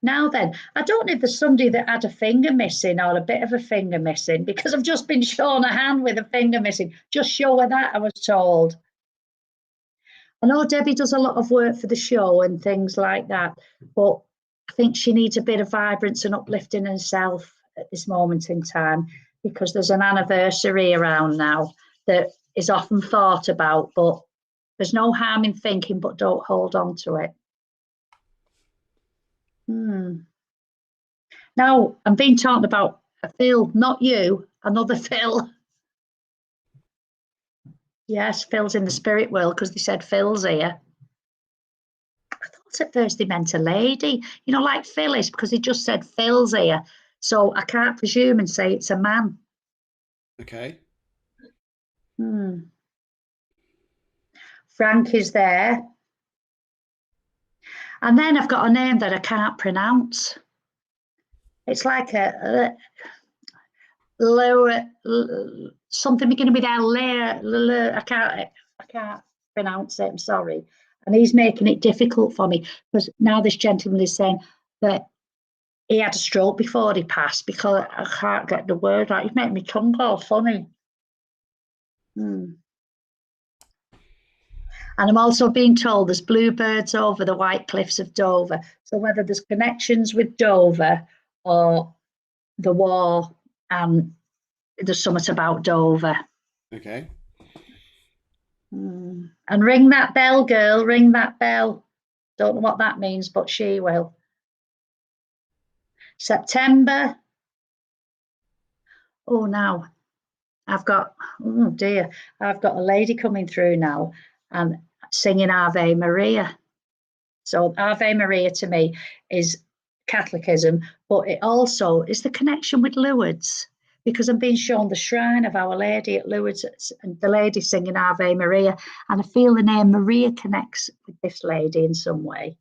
Now then, I don't know if there's somebody that had a finger missing or a bit of a finger missing, because I've just been shown a hand with a finger missing. Just show her that, I was told. I know Debbie does a lot of work for the show and things like that, but I think she needs a bit of vibrance and uplifting herself at this moment in time, because there's an anniversary around now that is often thought about, but there's no harm in thinking, but don't hold on to it. Now, I'm being talked about a Phil, not you, another Phil. Yes, Phil's in the spirit world because they said Phil's here. I thought at first they meant a lady, you know, like Phyllis, because he just said Phil's here. So I can't presume and say it's a man. Okay. Frank is there. And then I've got a name that I can't pronounce. It's like a something beginning with L. I can't pronounce it. I'm sorry. And he's making it difficult for me, because now this gentleman is saying that he had a stroke before he passed, because I can't get the word right. He's making my tongue all funny. And I'm also being told there's bluebirds over the White Cliffs of Dover. So whether there's connections with Dover or the war, there's something about Dover. Okay. And ring that bell, girl, ring that bell. Don't know what that means, but she will. September. Oh, now I've got, oh dear, I've got a lady coming through now and singing Ave Maria. So Ave Maria to me is Catholicism, but it also is the connection with Lourdes, because I'm being shown the shrine of Our Lady at Lourdes and the lady singing Ave Maria, and I feel the name Maria connects with this lady in some way.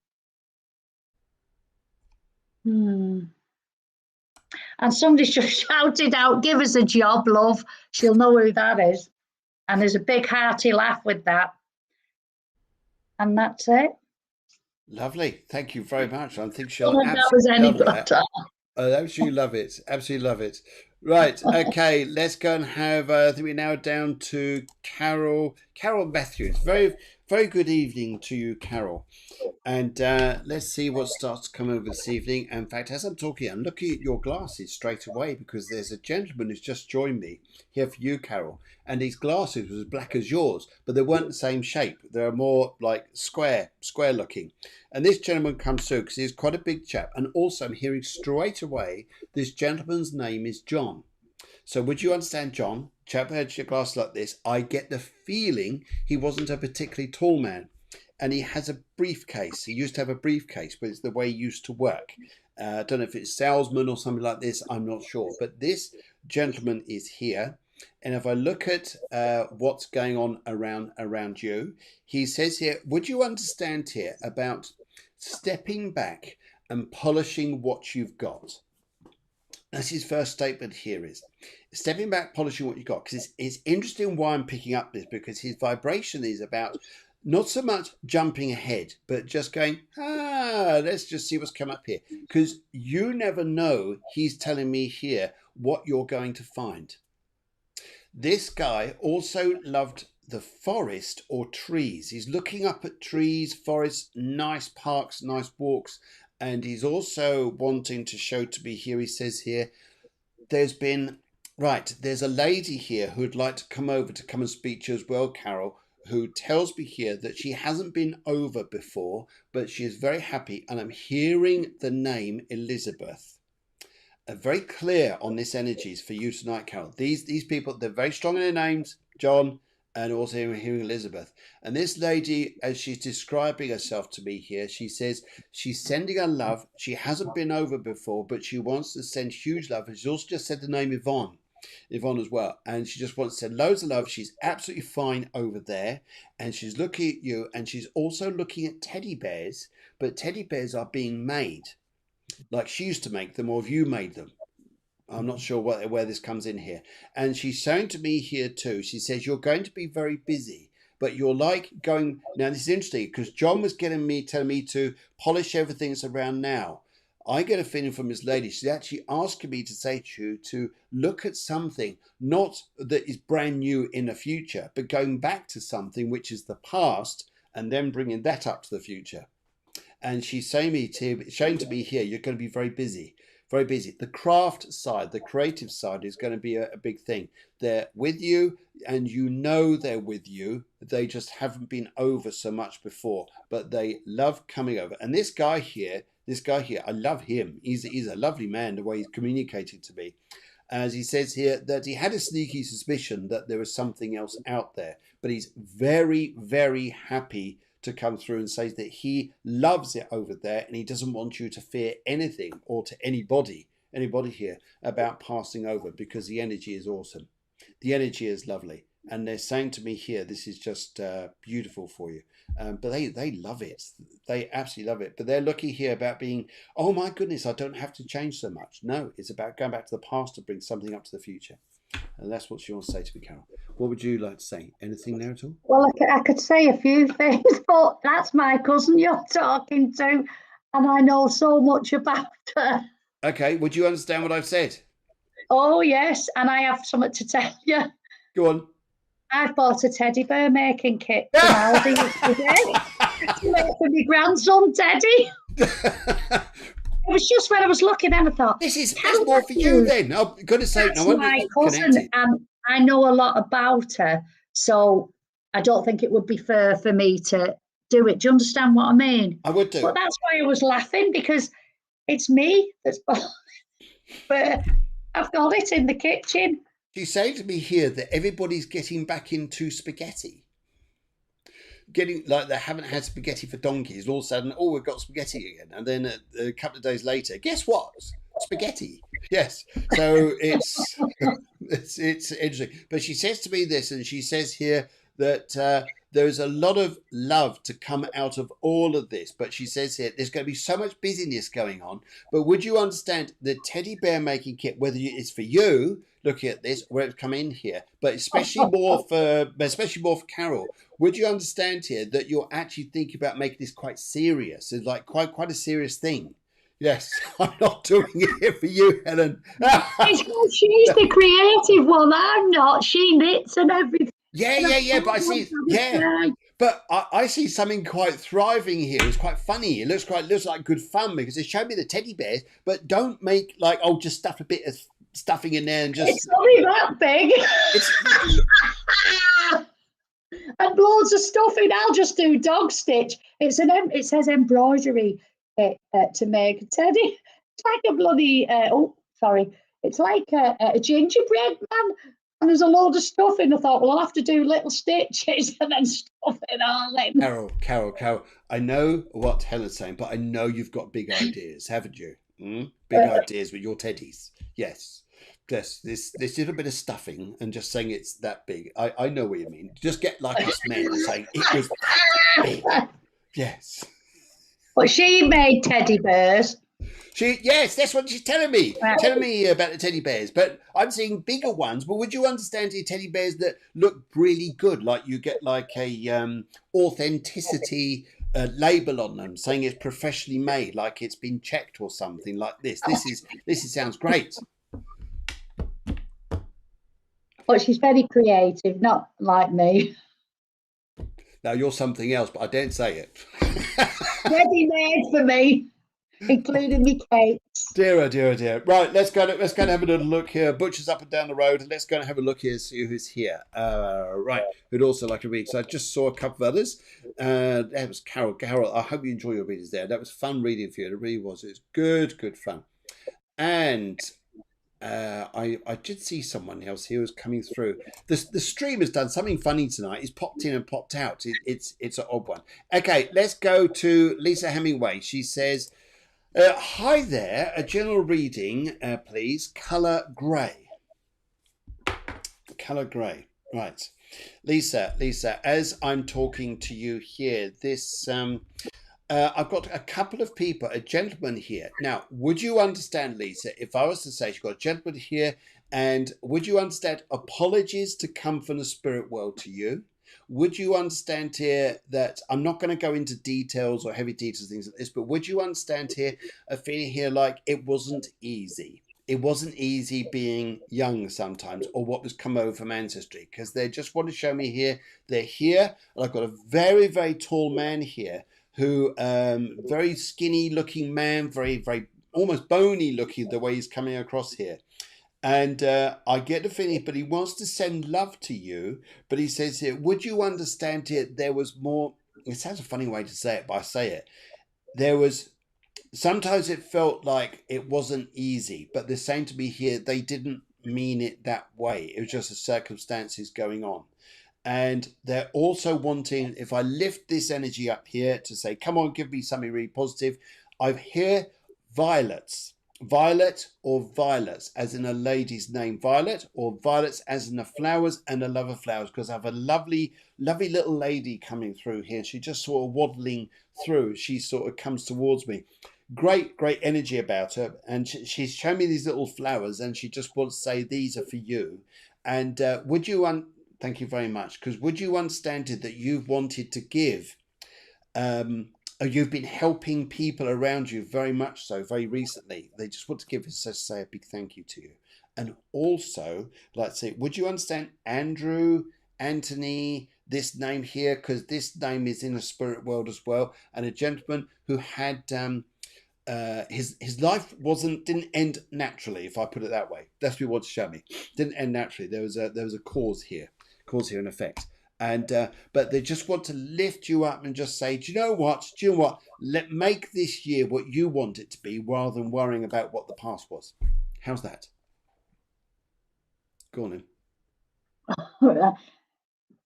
Hmm. And somebody's just shouted out, "Give us a job, love." She'll know who that is. And there's a big hearty laugh with that. And that's it. Lovely. Thank you very much. I think she'll None of that was absolutely any love good. that. I absolutely love it. Absolutely love it. Right. Okay. Let's go and have. I think we're now down to Carol. Carol Matthews. Very, very good evening to you, Carol. And let's see what starts to come over this evening. In fact, as I'm talking, I'm looking at your glasses straight away because there's a gentleman who's just joined me here for you, Carol. And his glasses were as black as yours, but they weren't the same shape. They're more like square looking. And this gentleman comes through because he's quite a big chap. And also, I'm hearing straight away this gentleman's name is John. So would you understand, John? Chap who had your glasses like this. I get the feeling he wasn't a particularly tall man. And he has a briefcase. He used to have a briefcase, but it's the way he used to work. I don't know if it's salesman or something like this. I'm not sure. But this gentleman is here. And if I look at what's going on around you, he says here, would you understand here about stepping back and polishing what you've got? That's his first statement here is stepping back, polishing what you got. Because it's interesting why I'm picking up this, because his vibration is about not so much jumping ahead, but just going, let's just see what's come up here. Because you never know, he's telling me here, what you're going to find. This guy also loved the forest or trees. He's looking up at trees, forests, nice parks, nice walks. And he's also wanting to show to me here, he says here, there's a lady here who'd like to come over to come and speak to you as well, Carol, who tells me here that she hasn't been over before, but she is very happy. And I'm hearing the name Elizabeth. Very clear on this energies for you tonight, Carol. These people, they're very strong in their names, John, and also hearing Elizabeth. And this lady, as she's describing herself to me here, she says she's sending her love. She hasn't been over before, but she wants to send huge love. And she's also just said the name Yvonne as well. And she just wants to send loads of love. She's absolutely fine over there. And she's looking at you, and she's also looking at teddy bears, but teddy bears are being made. Like she used to make them, or have you made them? I'm not sure where this comes in here. And she's saying to me here too, she says, you're going to be very busy, but you're like going, now this is interesting because John was telling me to polish everything that's around now. I get a feeling from this lady, she's actually asking me to say to you to look at something, not that is brand new in the future, but going back to something which is the past and then bringing that up to the future. And she's saying to me here, you're going to be very busy, very busy. The craft side, the creative side is going to be a big thing. They're with you and you know they're with you. They just haven't been over so much before, but they love coming over. And this guy here, I love him. He's a lovely man, the way he's communicated to me. As he says here, that he had a sneaky suspicion that there was something else out there, but he's very, very happy to come through and say that he loves it over there and he doesn't want you to fear anything or to anybody here about passing over, because the energy is awesome. The energy is lovely. And they're saying to me here, this is just beautiful for you. But they love it. They absolutely love it. But they're looking here about being, oh my goodness, I don't have to change so much. No, it's about going back to the past to bring something up to the future. And that's what she wants to say to me, Carol. What would you like to say? Anything there at all? Well, I could say a few things, but that's my cousin you're talking to, and I know so much about her. Okay, would you understand what I've said? Oh, yes, and I have something to tell you. Go on. I've bought a teddy bear making kit from Aldi yesterday to make for my grandson Teddy. It was just when I was looking and I thought, there's more for you then. Oh, goodness sake, that's my cousin, and I know a lot about her, so I don't think it would be fair for me to do it. Do you understand what I mean? I would do. But that's why I was laughing, because it's me that's bought it. But I've got it in the kitchen. She's saying to me here that everybody's getting back into spaghetti. Getting like they haven't had spaghetti for donkeys. All of a sudden, oh, we've got spaghetti again. And then a couple of days later, guess what? Spaghetti. Yes. So it's interesting. But she says to me this, and she says here that there's a lot of love to come out of all of this. But she says here, there's going to be so much busyness going on. But would you understand the teddy bear making kit, whether it's for you looking at this, where it's come in here, but especially more for Carol, would you understand here that you're actually thinking about making this quite serious? It's like quite a serious thing. Yes, I'm not doing it here for you, Helen. It's 'cause she's the creative one. I'm not. She knits and everything. Yeah. But I see, but I see something quite thriving here. It's quite funny. It looks like good fun because they showed me the teddy bears, but don't make like, oh, just stuff a bit of stuffing in there and just. It's only that big. And loads of stuffing. I'll just do dog stitch. It says embroidery to make a teddy. It's like a bloody it's like a gingerbread man. And there's a load of stuffing. I thought, well, I'll have to do little stitches and then stuff it all in. Carol, I know what Helen's saying, but I know you've got big ideas, haven't you? Big ideas with your teddies. Yes, this little bit of stuffing and just saying it's that big. I know what you mean. Just get like us men saying it was that big. Yes. But she made teddy bears. Yes, that's what she's telling me. Telling me about the teddy bears. But I'm seeing bigger ones. But would you understand the teddy bears that look really good? Like you get like a authenticity label on them saying it's professionally made, like it's been checked or something like this. This sounds great. But she's very creative, not like me. Now you're something else, but I daren't say it. Ready made for me, including me cakes. Dear. Right, let's go and have a little look here. Butcher's up and down the road, and let's go and have a look here, see who's here. Right, who'd also like to read. So I just saw a couple of others. That was Carol. Carol, I hope you enjoy your readings there. That was fun reading for you. It really was. It was good fun. And I did see someone else here who's coming through. The stream has done something funny tonight. He's popped in and popped out. It's an odd one. Okay, let's go to Lisa Hemingway. She says, hi there, a general reading, please. Colour grey. Colour grey. Right. Lisa, as I'm talking to you here, this I've got a couple of people, a gentleman here. Now, would you understand, Lisa, if I was to say you've got a gentleman here, and would you understand apologies to come from the spirit world to you? Would you understand here that I'm not going to go into details or heavy details, things like this, but would you understand here a feeling here like it wasn't easy? It wasn't easy being young sometimes, or what was come over from ancestry, because they just want to show me here, they're here, and I've got a very, very tall man here who, very skinny looking man, very, very almost bony looking the way he's coming across here. And I get the feeling, but he wants to send love to you. But he says here, would you understand here, there was more, it sounds a funny way to say it, but I say it. There was, sometimes it felt like it wasn't easy, but they're saying to me here, they didn't mean it that way. It was just the circumstances going on. And they're also wanting, if I lift this energy up here to say, come on, give me something really positive. I hear violets. Violet or violets, as in a lady's name, Violet, or violets as in the flowers and a love of flowers, because I have a lovely little lady coming through here. She just sort of waddling through. She sort of comes towards me. Great energy about her. And she's showing me these little flowers, and she just wants to say, these are for you. And would you, thank you very much, because would you understand it that you've wanted to give, you've been helping people around you very much so, very recently. They just want to give us, say, a big thank you to you. And also, let's say, would you understand Andrew, Anthony, this name here, because this name is in the spirit world as well, and a gentleman who had his life didn't end naturally, if I put it that way. That's what he wanted to show me. Didn't end naturally. There was a cause here in effect. And but they just want to lift you up and just say, do you know what? Make this year what you want it to be, rather than worrying about what the past was. How's that? Go on in.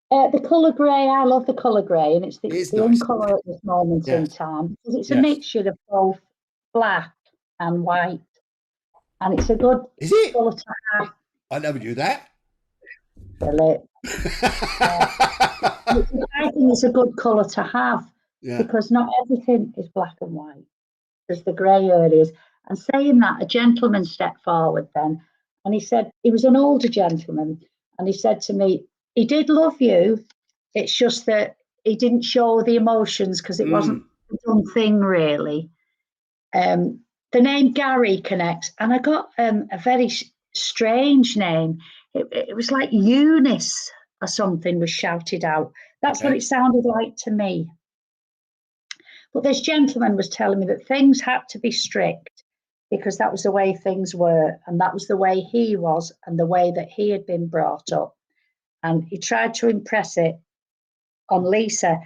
The colour grey, I love the colour grey, and it's the nice colour at this moment in time, because it's a mixture of both black and white, and it's a good colour to have. I never knew that. the lip. I think it's a good colour to have Yeah. because not everything is black and white. There's the grey areas. And saying that, a gentleman stepped forward then, and he said, he was an older gentleman, and he said to me, he did love you. It's just that he didn't show the emotions because it wasn't a done thing, really. The name Gary connects, and I got a very strange name. It was like Eunice or something was shouted out. That's what Okay. it sounded like to me. But this gentleman was telling me that things had to be strict because that was the way things were, and that was the way he was, and the way that he had been brought up. And he tried to impress it on Lisa.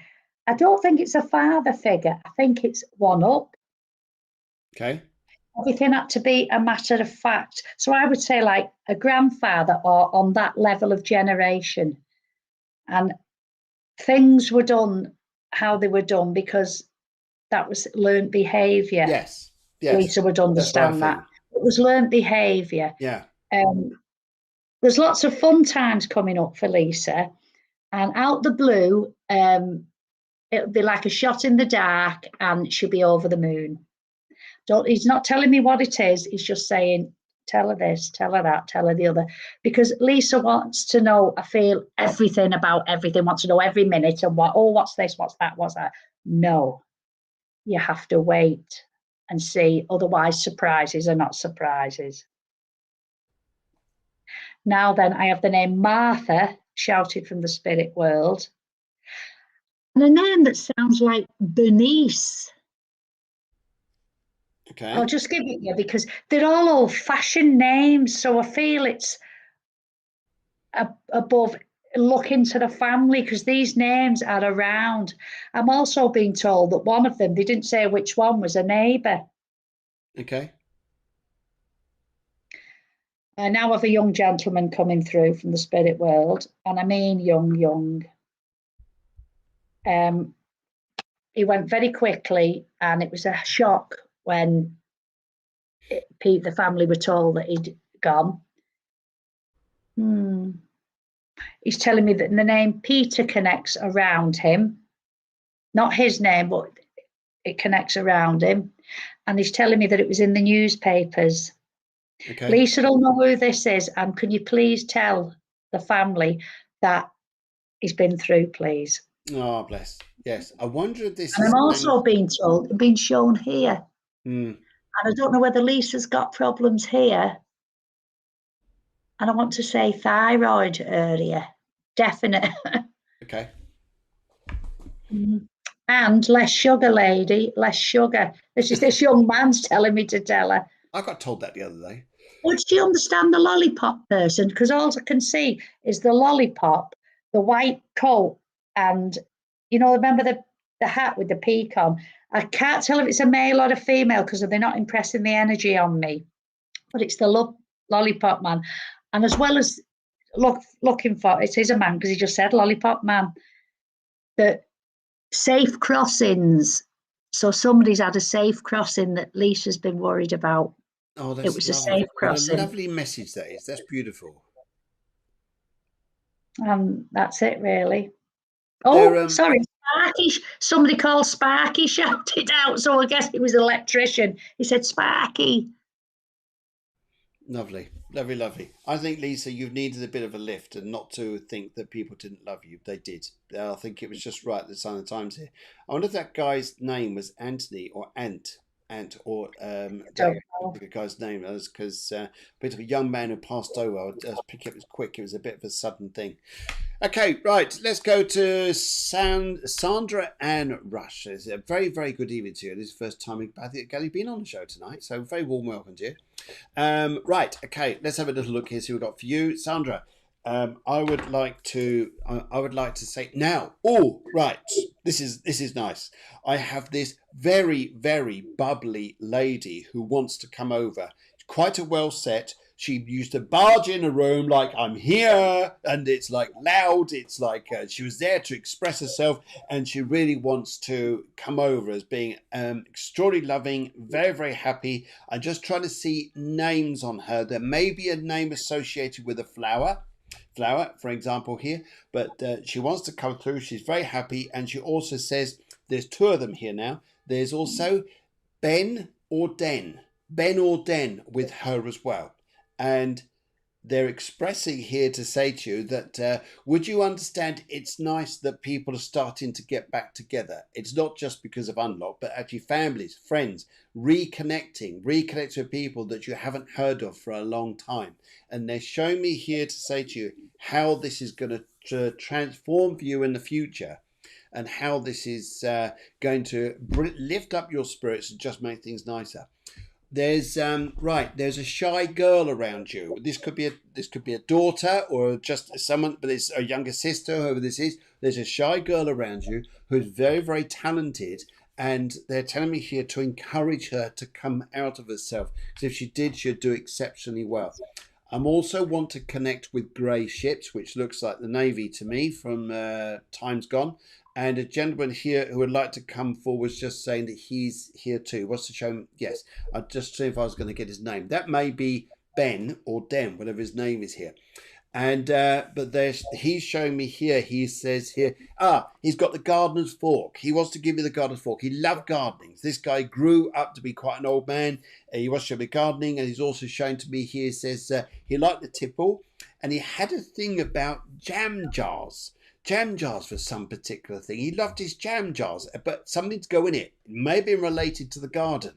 I don't think it's a father figure. I think it's one up. Okay. Everything had to be a matter of fact. So I would say like a grandfather or on that level of generation. And things were done how they were done because that was learned behaviour. Yes. Yes. Lisa would understand that. It was learned behaviour. Yeah. There's lots of fun times coming up for Lisa. And out the blue, it'll be like a shot in the dark and she'll be over the moon. He's not telling me what it is. He's just saying, tell her this, tell her that, tell her the other. Because Lisa wants to know, I feel, everything about everything, wants to know every minute and what's this, what's that, what's that. No, you have to wait and see. Otherwise, surprises are not surprises. Now then, I have the name Martha shouted from the spirit world. And a name that sounds like Bernice. Okay. I'll just give it you because they're all old-fashioned names. So I feel it's above look into the family because these names are around. I'm also being told that one of them, they didn't say which one, was a neighbour. Okay. I now have a young gentleman coming through from the spirit world, and I mean young. He went very quickly, and it was a shock when the family were told that he'd gone. He's telling me that the name Peter connects around him, not his name, but it connects around him. And he's telling me that it was in the newspapers. Okay. Lisa will know who this is, and can you please tell the family that he's been through, please? Oh, bless. Yes. I wonder if this And is. I'm also being told, being shown here. And I don't know whether Lisa's got problems here. And I want to say thyroid area, definite. Okay. And less sugar, lady, less sugar. This young man's telling me to tell her. I got told that the other day. Would she understand the lollipop person? Because all I can see is the lollipop, the white coat, and remember the hat with the peak on. I can't tell if it's a male or a female because they're not impressing the energy on me. But it's the lollipop man, and as well as looking for it is a man because he just said lollipop man. The safe crossings. So somebody's had a safe crossing that Lisa's been worried about. Oh, that's It was lovely. a safe What a crossing. lovely message that is. That's beautiful. That's it, really. Oh, sorry, Sparky. Somebody called Sparky shouted out, so I guess it was an electrician. He said, Sparky. Lovely. Lovely. I think, Lisa, you've needed a bit of a lift and not to think that people didn't love you. They did. I think it was just right at the sign of the times here. I wonder if that guy's name was Anthony or Ant or Don't know. the guy's name was because a bit of a young man who passed over. I'll just pick it was quick. It was a bit of a sudden thing. Okay, right. Let's go to Sandra Ann Rush. It's a very, very good evening to you. This is the first time Gally been on the show tonight, so very warm welcome to you. Right, okay. Let's have a little look here. See what we've got for you, Sandra. I would like to say now. Oh, right. This is nice. I have this very, very bubbly lady who wants to come over. Quite a well set. She used to barge in a room like I'm here, and it's like loud. It's like she was there to express herself, and she really wants to come over as being extraordinarily loving, very, very happy. I'm just trying to see names on her. There may be a name associated with a flower. flower, for example, here. But she wants to come through. She's very happy. And she also says there's two of them here now. There's also Ben or Den. Ben or Den with her as well. And they're expressing here to say to you that would you understand it's nice that people are starting to get back together. It's not just because of unlock, but actually families, friends, reconnecting with people that you haven't heard of for a long time. And they're showing me here to say to you how this is going to transform for you in the future, and how this is going to lift up your spirits and just make things nicer. There's there's a shy girl around you. This could be a daughter or just someone, but it's a younger sister, whoever this is. There's a shy girl around you who's very, very talented, and they're telling me here to encourage her to come out of herself, because if she did, she'd do exceptionally well. I'm also want to connect with grey ships, which looks like the Navy to me from times gone. And a gentleman here who would like to come forward was just saying that he's here too. What's the show? Yes, I'll just see if I was going to get his name. That may be Ben or Den, whatever his name is here. And but he's showing me here. He says here, he's got the gardener's fork. He wants to give me the gardener's fork. He loved gardening. This guy grew up to be quite an old man. He was showing me gardening, and he's also showing to me here. Says he liked the tipple, and he had a thing about jam jars. Jam jars for some particular thing. He loved his jam jars, but something to go in it. Maybe related to the garden.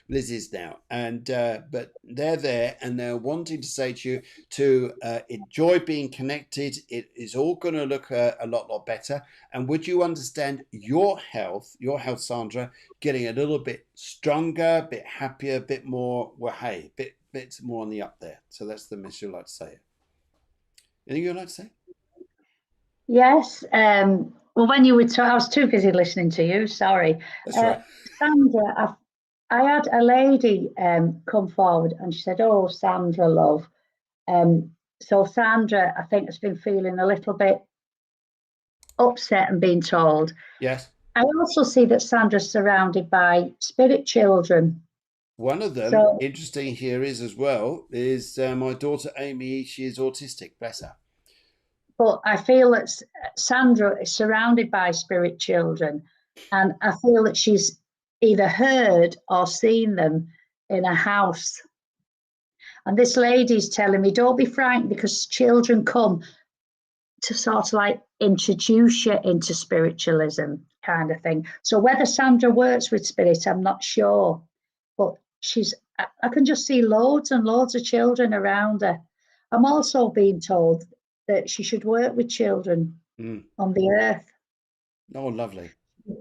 Liz is now, and but they're there and they're wanting to say to you to enjoy being connected. It is all going to look a lot better. And would you understand your health, Sandra, getting a little bit stronger, a bit happier, a bit more, well, hey, bit more on the up there. So that's the message you'd like to say. Anything you'd like to say? Yes. Well, when you were I was too busy listening to you. Sorry. That's right. Sandra, I had a lady come forward and she said, "Oh, Sandra, love." So Sandra, I think, has been feeling a little bit upset and being told. Yes. I also see that Sandra's surrounded by spirit children. One of them, interesting here is as well, is my daughter Amy. She is autistic, bless her. But I feel that Sandra is surrounded by spirit children, and I feel that she's either heard or seen them in a house. And this lady's telling me, don't be frightened, because children come to sort of like introduce you into spiritualism kind of thing. So whether Sandra works with spirit, I'm not sure. But I can just see loads and loads of children around her. I'm also being told that she should work with children on the earth. Oh, lovely.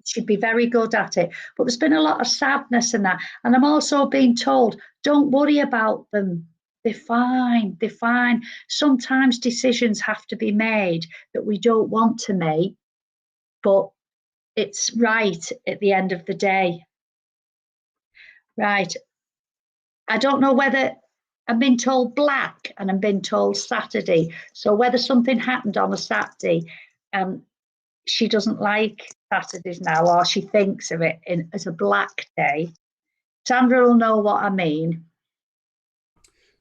She'd be very good at it. But there's been a lot of sadness in that. And I'm also being told, don't worry about them. They're fine. They're fine. Sometimes decisions have to be made that we don't want to make, but it's right at the end of the day. Right. I don't know whether I'm being told black and I'm being told Saturday. So whether something happened on a Saturday and she doesn't like Saturdays now, or she thinks of it as a black day, Sandra will know what I mean.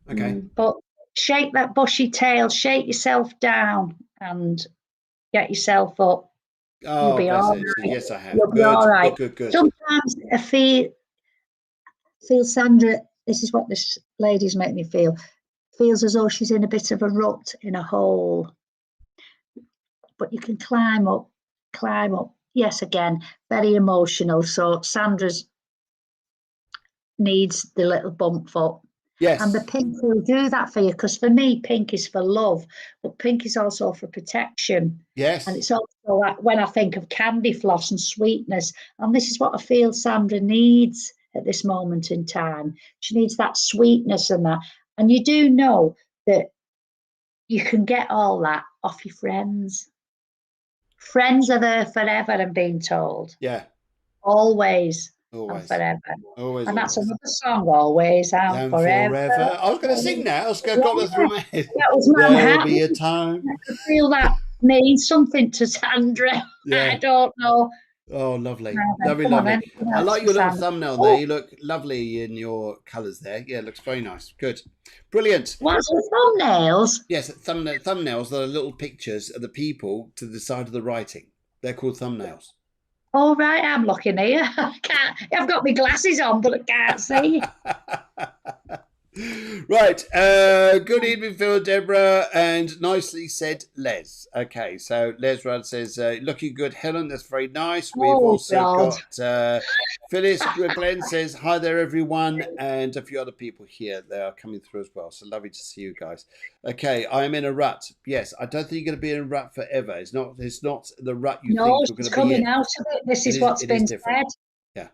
Okay. But shake that bushy tail, shake yourself down and get yourself up. Oh, you'll be all right. Yes, I have. You'll be all right. Good. Sometimes I feel Sandra, this is what this lady's made me feel, feels as though she's in a bit of a rut, in a hole. But you can climb up. Yes, again, very emotional. So Sandra's needs the little bump up. Yes. And the pink will do that for you, because for me, pink is for love, but pink is also for protection. Yes. And it's also like when I think of candy floss and sweetness, and this is what I feel Sandra needs at this moment in time. She needs that sweetness and that. And you do know that you can get all that off your friends. Friends are there forever, I'm being told. Yeah. Always. And forever. Always. And that's another song, Always and Forever. I was going to sing that. I was going to go through my head. That was There'll be a time. I feel that means something to Sandra. Yeah. I don't know. Oh, lovely. Now then, Lovely, come on then. lovely. I like your little thumbnail there. Oh, You look lovely in your colours there. Yeah, it looks very nice. Good. Brilliant. what's the thumbnails? Yes, thumbnails are little pictures of the people to the side of the writing. They're called thumbnails. All right, I'm looking here. I can't. I've got my glasses on, but I can't see. Right. Good evening, Phil, Deborah, and nicely said, Les. Okay, so Les Rudd says, looking good, Helen. That's very nice. We've Oh, also God. got Phyllis Glenn says, hi there, everyone, and a few other people here. They are coming through as well. So lovely to see you guys. Okay, I am in a rut. Yes, I don't think you're going to be in a rut forever. It's not the rut you No, think you're going she's to be in. coming out of it. This is what's been said. Yeah.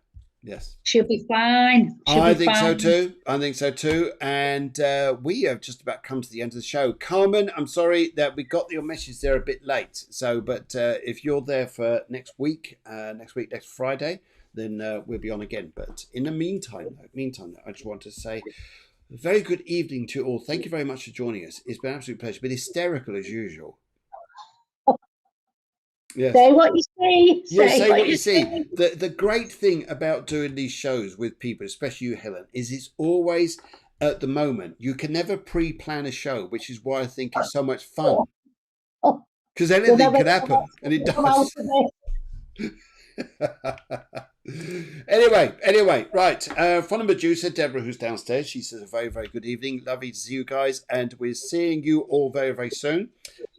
Yes. She'll be fine. I think so too. I think so too. And we have just about come to the end of the show. Carmen, I'm sorry that we got your message there a bit late. So, but if you're there for next week, next Friday, then we'll be on again. But in the meantime, I just want to say a very good evening to all. Thank you very much for joining us. It's been an absolute pleasure. Been hysterical as usual. Yes. Say what you see. Say what you see. The great thing about doing these shows with people, especially you, Helen, is it's always at the moment. You can never pre-plan a show, which is why I think it's so much fun. Because anything could happen, and it does. Anyway, right. From the producer, Deborah, who's downstairs, she says a very, very good evening. Lovely to see you guys, and we're seeing you all very, very soon.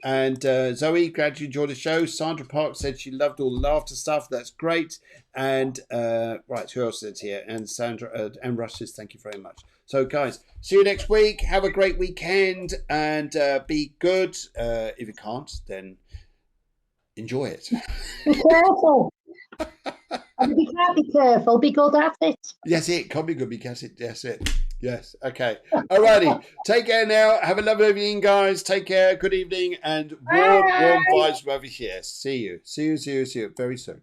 And Zoe, glad you enjoyed the show. Sandra Park said she loved all the laughter stuff. That's great. And right, who else is here? And Sandra and Russ says thank you very much. So, guys, see you next week. Have a great weekend and be good. If you can't, then enjoy it. Be careful. And if you can't be careful, be good at it. Yes, it can't be good because it. Yes, it. Yes. Okay. Alrighty. Take care now. Have a lovely evening, guys. Take care. Good evening and warm vibes from over here. See you very soon.